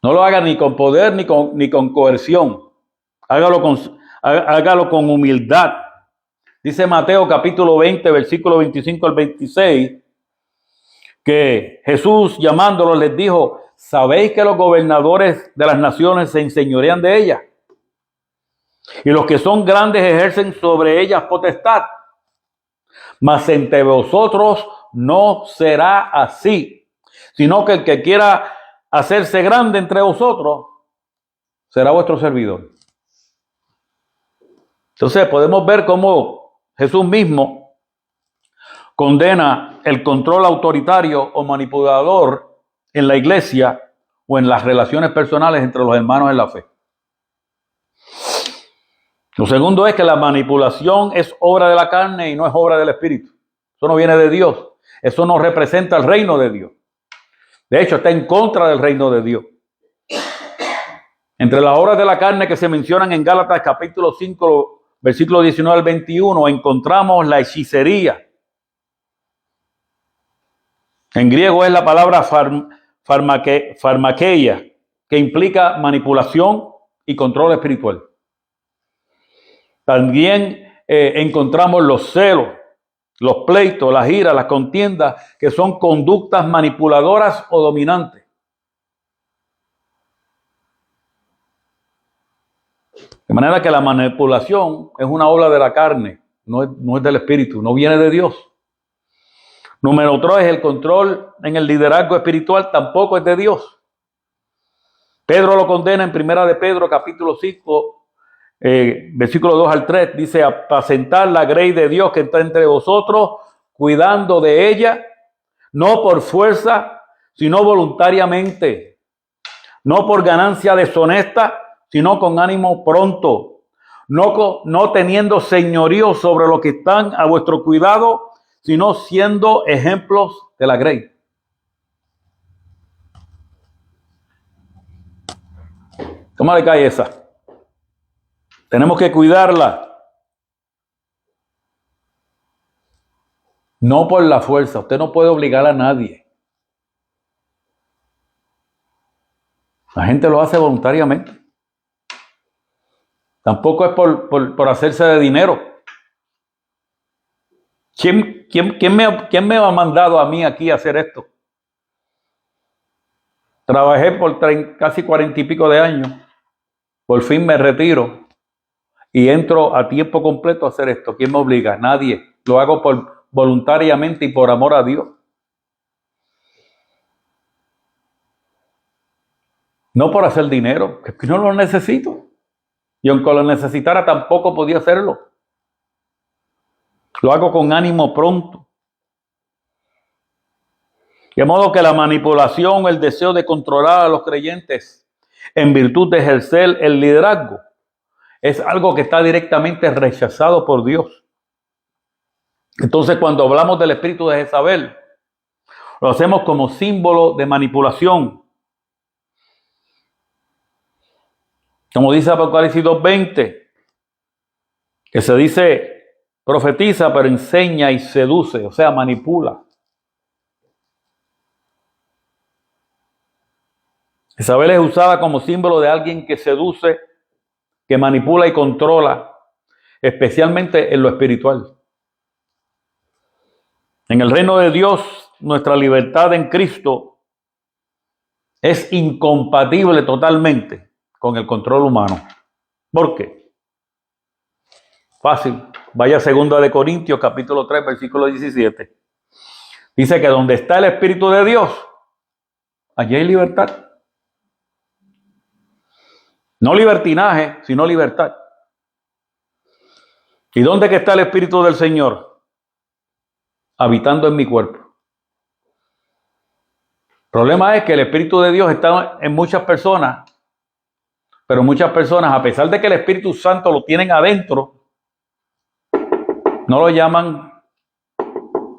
No lo haga ni con poder ni con coerción. Hágalo con humildad. Dice Mateo capítulo 20, versículo 25 al 26, que Jesús llamándolos les dijo, ¿sabéis que los gobernadores de las naciones se enseñorean de ellas? Y los que son grandes ejercen sobre ellas potestad. Mas entre vosotros no será así, sino que el que quiera hacerse grande entre vosotros será vuestro servidor. Entonces podemos ver cómo Jesús mismo condena el control autoritario o manipulador en la iglesia o en las relaciones personales entre los hermanos en la fe. Lo segundo es que la manipulación es obra de la carne y no es obra del espíritu. Eso no viene de Dios. Eso no representa el reino de Dios. De hecho, está en contra del reino de Dios. Entre las obras de la carne que se mencionan en Gálatas capítulo 5, versículo 19 al 21, encontramos la hechicería. En griego es la palabra farmakeia, que implica manipulación y control espiritual. También encontramos los celos, los pleitos, las iras, las contiendas, que son conductas manipuladoras o dominantes. De manera que la manipulación es una obra de la carne, no es del espíritu, no viene de Dios. Número 3, el control en el liderazgo espiritual tampoco es de Dios. Pedro lo condena en 1 de Pedro capítulo 5, versículo 2 al 3, dice, apacentar la grey de Dios que está entre vosotros, cuidando de ella, no por fuerza, sino voluntariamente, no por ganancia deshonesta, sino con ánimo pronto, no teniendo señorío sobre los que están a vuestro cuidado, sino siendo ejemplos de la grey. ¿Cómo le cae esa? Tenemos que cuidarla. No por la fuerza. Usted no puede obligar a nadie. La gente lo hace voluntariamente. Tampoco es por hacerse de dinero. ¿Quién me ha mandado a mí aquí a hacer esto? Trabajé por casi 40 y pico de años. Por fin me retiro. Y entro a tiempo completo a hacer esto. ¿Quién me obliga? Nadie. Lo hago voluntariamente y por amor a Dios. No por hacer dinero, que no lo necesito. Y aunque lo necesitara, tampoco podía hacerlo. Lo hago con ánimo pronto. De modo que la manipulación, el deseo de controlar a los creyentes en virtud de ejercer el liderazgo, es algo que está directamente rechazado por Dios. Entonces, cuando hablamos del espíritu de Jezabel, lo hacemos como símbolo de manipulación. Como dice Apocalipsis 2:20, que se dice, profetiza, pero enseña y seduce, o sea, manipula. Jezabel es usada como símbolo de alguien que seduce, que manipula y controla, especialmente en lo espiritual. En el reino de Dios, nuestra libertad en Cristo es incompatible totalmente con el control humano. ¿Por qué? Fácil. Vaya a 2 Corintios, capítulo 3, versículo 17. Dice que donde está el Espíritu de Dios, allí hay libertad. No libertinaje, sino libertad. ¿Y dónde que está el Espíritu del Señor? Habitando en mi cuerpo. El problema es que el Espíritu de Dios está en muchas personas, pero muchas personas, a pesar de que el Espíritu Santo lo tienen adentro, no lo llaman,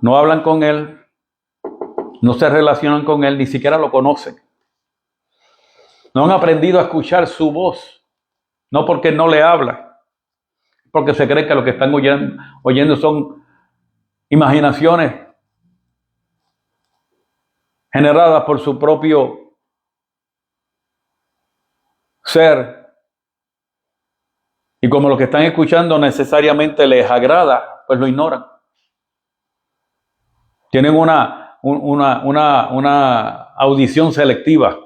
no hablan con Él, no se relacionan con Él, ni siquiera lo conocen. No han aprendido a escuchar su voz, no porque no le habla, porque se cree que lo que están oyendo son imaginaciones generadas por su propio ser. Y como lo que están escuchando necesariamente les agrada, pues lo ignoran. Tienen una audición selectiva.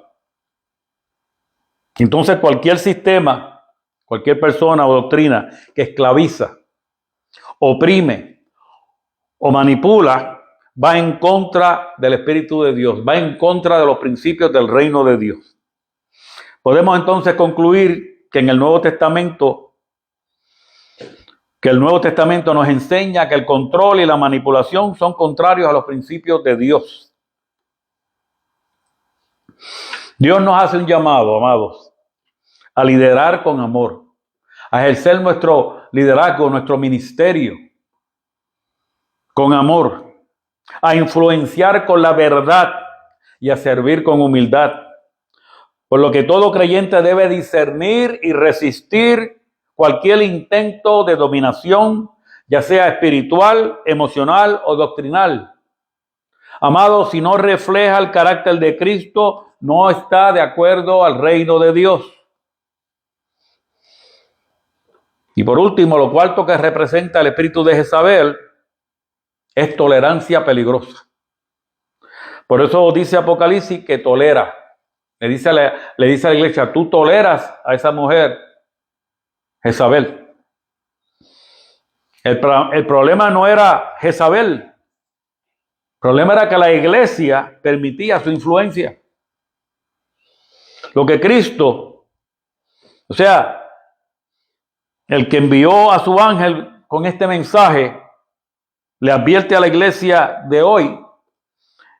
Entonces cualquier sistema, cualquier persona o doctrina que esclaviza, oprime o manipula, va en contra del Espíritu de Dios, va en contra de los principios del reino de Dios. Podemos entonces concluir que en el Nuevo Testamento, nos enseña que el control y la manipulación son contrarios a los principios de Dios. Dios nos hace un llamado, amados, a liderar con amor, a ejercer nuestro liderazgo, nuestro ministerio con amor, a influenciar con la verdad y a servir con humildad. Por lo que todo creyente debe discernir y resistir cualquier intento de dominación, ya sea espiritual, emocional o doctrinal. Amado, si no refleja el carácter de Cristo, no está de acuerdo al reino de Dios. Y por último, lo cuarto que representa el espíritu de Jezabel es tolerancia peligrosa. Por eso dice Apocalipsis que tolera. Le dice a la iglesia, tú toleras a esa mujer, Jezabel. El problema no era Jezabel. El problema era que la iglesia permitía su influencia. Lo que Cristo, o sea, el que envió a su ángel con este mensaje, le advierte a la iglesia de hoy,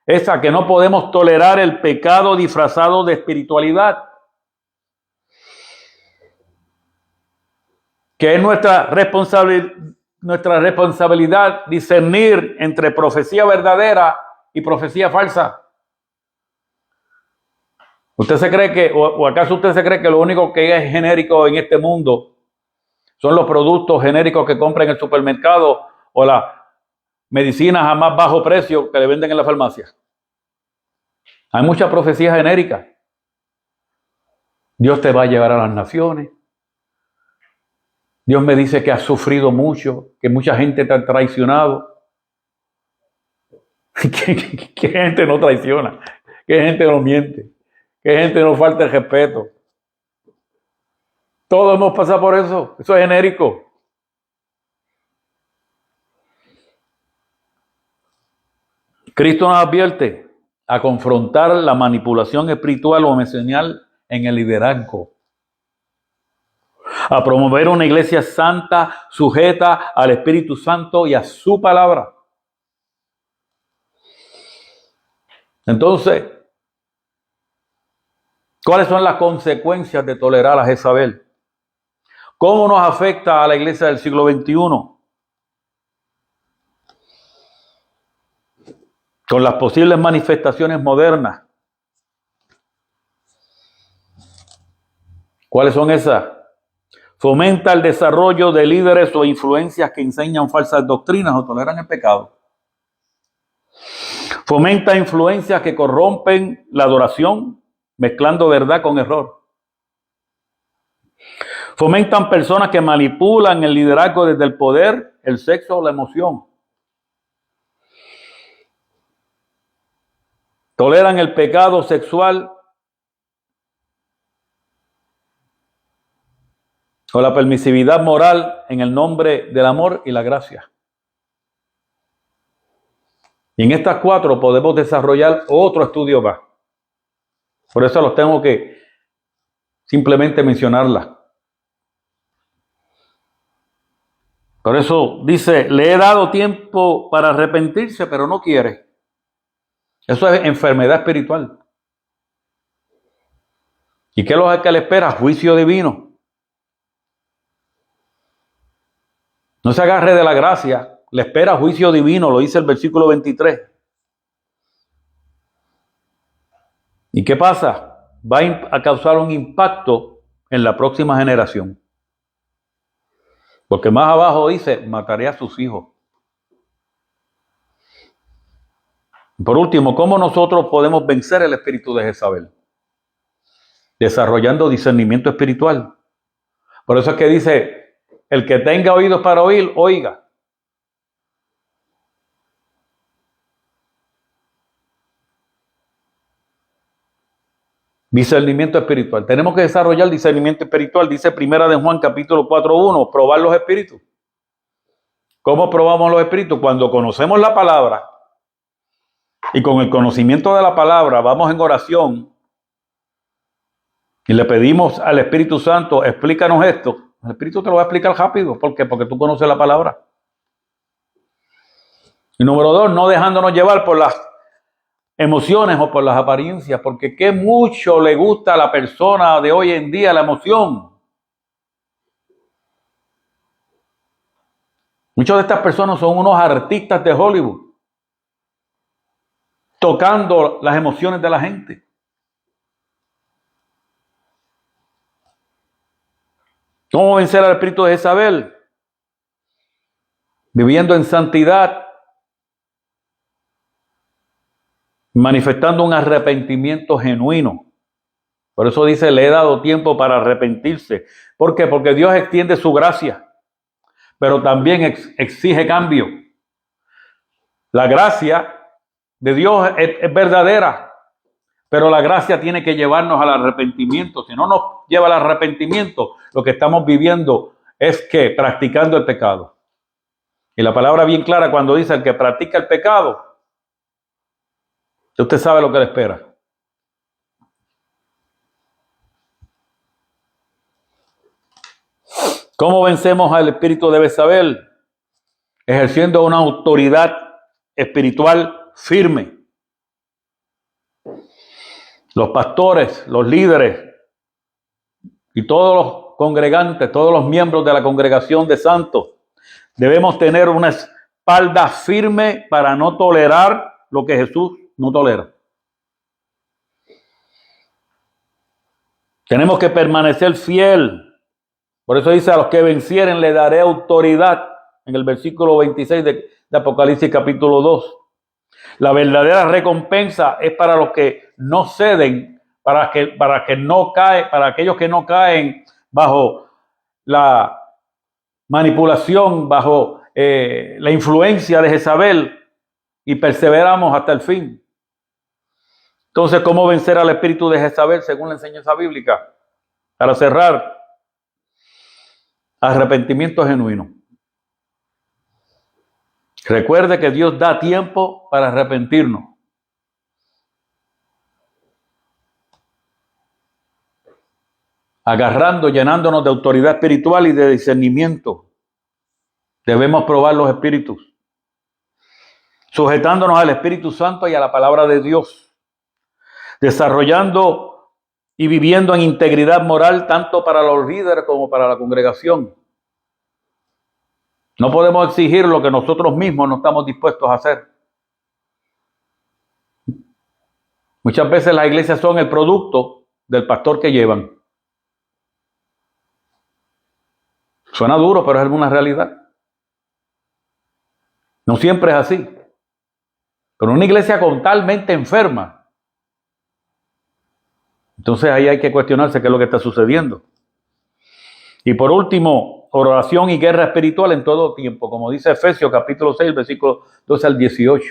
es a que no podemos tolerar el pecado disfrazado de espiritualidad. Que es nuestra responsabilidad discernir entre profecía verdadera y profecía falsa. ¿Usted se cree que, o acaso usted se cree que lo único que es genérico en este mundo son los productos genéricos que compra en el supermercado o las medicinas a más bajo precio que le venden en la farmacia? Hay mucha profecía genérica. Dios te va a llevar a las naciones. Dios me dice que has sufrido mucho, que mucha gente te ha traicionado. ¿Qué gente no traiciona? ¿Qué gente no miente? ¿Qué gente no falta el respeto? Todos hemos pasado por eso. Eso es genérico. Cristo nos advierte a confrontar la manipulación espiritual o emocional en el liderazgo. A promover una iglesia santa, sujeta al Espíritu Santo y a su palabra. Entonces, ¿cuáles son las consecuencias de tolerar a Jezabel? ¿Cómo nos afecta a la iglesia del siglo XXI? con las posibles manifestaciones modernas. ¿Cuáles son esas? Fomenta el desarrollo de líderes o influencias que enseñan falsas doctrinas o toleran el pecado. Fomenta influencias que corrompen la adoración, mezclando verdad con error. Fomentan personas que manipulan el liderazgo desde el poder, el sexo o la emoción. Toleran el pecado sexual o la permisividad moral en el nombre del amor y la gracia. Y en estas 4 podemos desarrollar otro estudio más. Por eso los tengo que simplemente mencionarlas. Por eso dice, le he dado tiempo para arrepentirse, pero no quiere. Eso es enfermedad espiritual. ¿Y qué es lo que le espera? Juicio divino. No se agarre de la gracia, le espera juicio divino, lo dice el versículo 23. ¿Y qué pasa? Va a causar un impacto en la próxima generación. Porque más abajo dice, mataré a sus hijos. Por último, ¿cómo nosotros podemos vencer el espíritu de Jezabel? Desarrollando discernimiento espiritual. Por eso es que dice, el que tenga oídos para oír, oiga. Discernimiento espiritual. Tenemos que desarrollar discernimiento espiritual. Dice Primera de Juan capítulo 4:1, probar los espíritus. ¿Cómo probamos los espíritus? Cuando conocemos la palabra y con el conocimiento de la palabra vamos en oración y le pedimos al Espíritu Santo, explícanos esto. El Espíritu te lo va a explicar rápido. ¿Por qué? Porque tú conoces la palabra. Y número 2, no dejándonos llevar por las emociones o por las apariencias, porque qué mucho le gusta a la persona de hoy en día la emoción. Muchas de estas personas son unos artistas de Hollywood, tocando las emociones de la gente. ¿Cómo vencer al espíritu de Jezabel? Viviendo en santidad, manifestando un arrepentimiento genuino. Por eso dice, le he dado tiempo para arrepentirse. ¿Por qué? Porque Dios extiende su gracia, pero también exige cambio. La gracia de Dios es verdadera, pero la gracia tiene que llevarnos al arrepentimiento. Si no nos lleva al arrepentimiento, lo que estamos viviendo es que practicando el pecado. Y la palabra bien clara cuando dice el que practica el pecado, usted sabe lo que le espera. ¿Cómo vencemos al espíritu de Jezabel? Ejerciendo una autoridad espiritual firme. Los pastores, los líderes y todos los congregantes, todos los miembros de la congregación de santos, debemos tener una espalda firme para no tolerar lo que Jesús no tolera. Tenemos que permanecer fiel. Por eso dice, a los que vencieren le daré autoridad, en el versículo 26 de Apocalipsis capítulo 2. La verdadera recompensa es para los que no ceden, para aquellos que no caen bajo la manipulación, bajo la influencia de Jezabel y perseveramos hasta el fin. Entonces, ¿cómo vencer al espíritu de Jezabel según la enseñanza bíblica? Para cerrar, arrepentimiento genuino. Recuerde que Dios da tiempo para arrepentirnos. Agarrando, llenándonos de autoridad espiritual y de discernimiento. Debemos probar los espíritus. Sujetándonos al Espíritu Santo y a la palabra de Dios. Desarrollando y viviendo en integridad moral tanto para los líderes como para la congregación. No podemos exigir lo que nosotros mismos no estamos dispuestos a hacer. Muchas veces las iglesias son el producto del pastor que llevan. Suena duro, pero es una realidad. No siempre es así. Pero una iglesia totalmente enferma, entonces ahí hay que cuestionarse qué es lo que está sucediendo. Y por último, oración y guerra espiritual en todo tiempo, como dice Efesios capítulo 6, versículo 12 al 18.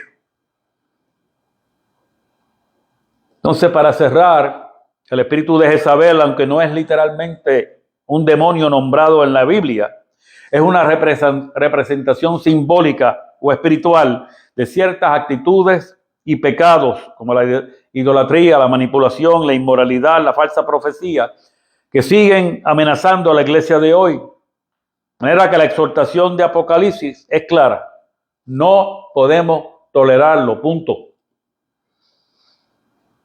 Entonces, para cerrar, el espíritu de Jezabel, aunque no es literalmente un demonio nombrado en la Biblia, es una representación simbólica o espiritual de ciertas actitudes y pecados, como la idolatría, la manipulación, la inmoralidad, la falsa profecía, que siguen amenazando a la iglesia de hoy. De manera que la exhortación de Apocalipsis es clara. No podemos tolerarlo, punto.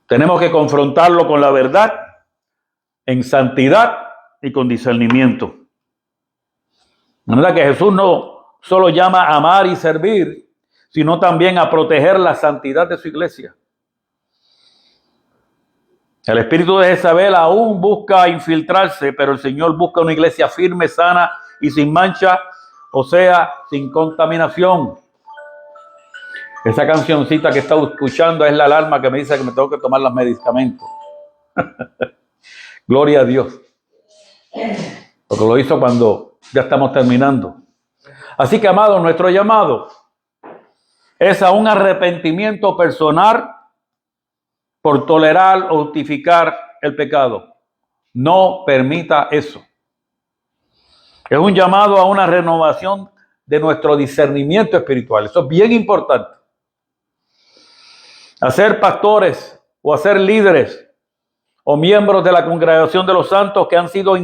Tenemos que confrontarlo con la verdad, en santidad y con discernimiento. De manera que Jesús no solo llama a amar y servir, sino también a proteger la santidad de su iglesia. El espíritu de Jezabel aún busca infiltrarse, pero el Señor busca una iglesia firme, sana y sin mancha, o sea, sin contaminación. Esa cancioncita que está escuchando es la alarma que me dice que me tengo que tomar los medicamentos. Gloria a Dios. Porque lo hizo cuando ya estamos terminando. Así que, amados, nuestro llamado es a un arrepentimiento personal por tolerar o justificar el pecado. No permita eso. Es un llamado a una renovación de nuestro discernimiento espiritual. Eso es bien importante. A ser pastores o a ser líderes o miembros de la congregación de los santos que han sido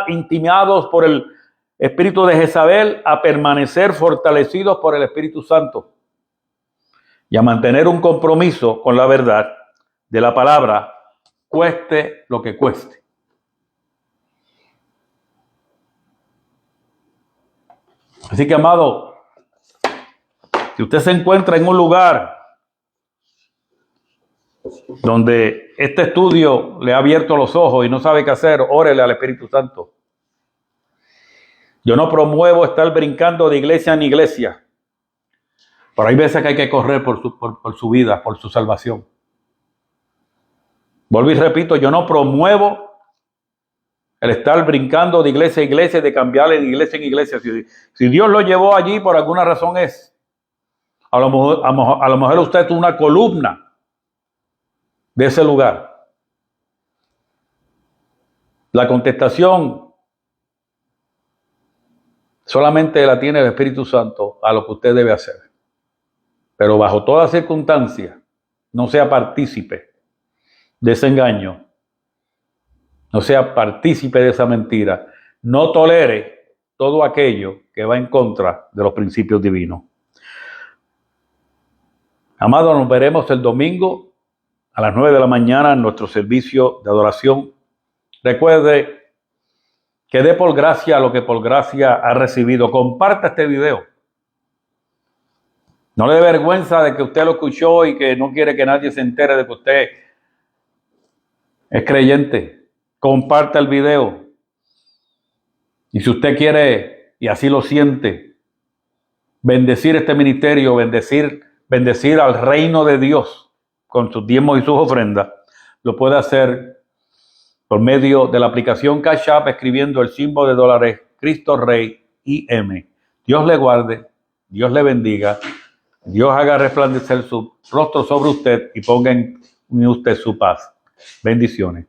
intimidados por el espíritu de Jezabel, a permanecer fortalecidos por el Espíritu Santo y a mantener un compromiso con la verdad de la palabra, cueste lo que cueste. Así que, amado, si usted se encuentra en un lugar donde este estudio le ha abierto los ojos y no sabe qué hacer, órele al Espíritu Santo. Yo no promuevo estar brincando de iglesia en iglesia, pero hay veces que hay que correr por su vida, por su salvación. Vuelvo y repito, yo no promuevo el estar brincando de iglesia a iglesia, de cambiarle de iglesia en iglesia. Si Dios lo llevó allí, por alguna razón es. A lo mejor usted es una columna de ese lugar. La contestación solamente la tiene el Espíritu Santo a lo que usted debe hacer. Pero bajo toda circunstancia, no sea partícipe de ese engaño, no sea partícipe de esa mentira, no tolere todo aquello que va en contra de los principios divinos. Amados, nos veremos el domingo a las 9 de la mañana en nuestro servicio de adoración. Recuerde que dé por gracia lo que por gracia ha recibido. Comparta este video. No le dé vergüenza de que usted lo escuchó y que no quiere que nadie se entere de que usted es creyente. Comparta el video. Y si usted quiere, y así lo siente, bendecir este ministerio, bendecir al reino de Dios con sus diezmos y sus ofrendas, lo puede hacer por medio de la aplicación Cash App, escribiendo el símbolo de dólares Cristo Rey IM. Dios le guarde, Dios le bendiga, Dios haga resplandecer su rostro sobre usted y ponga en usted su paz. Bendiciones.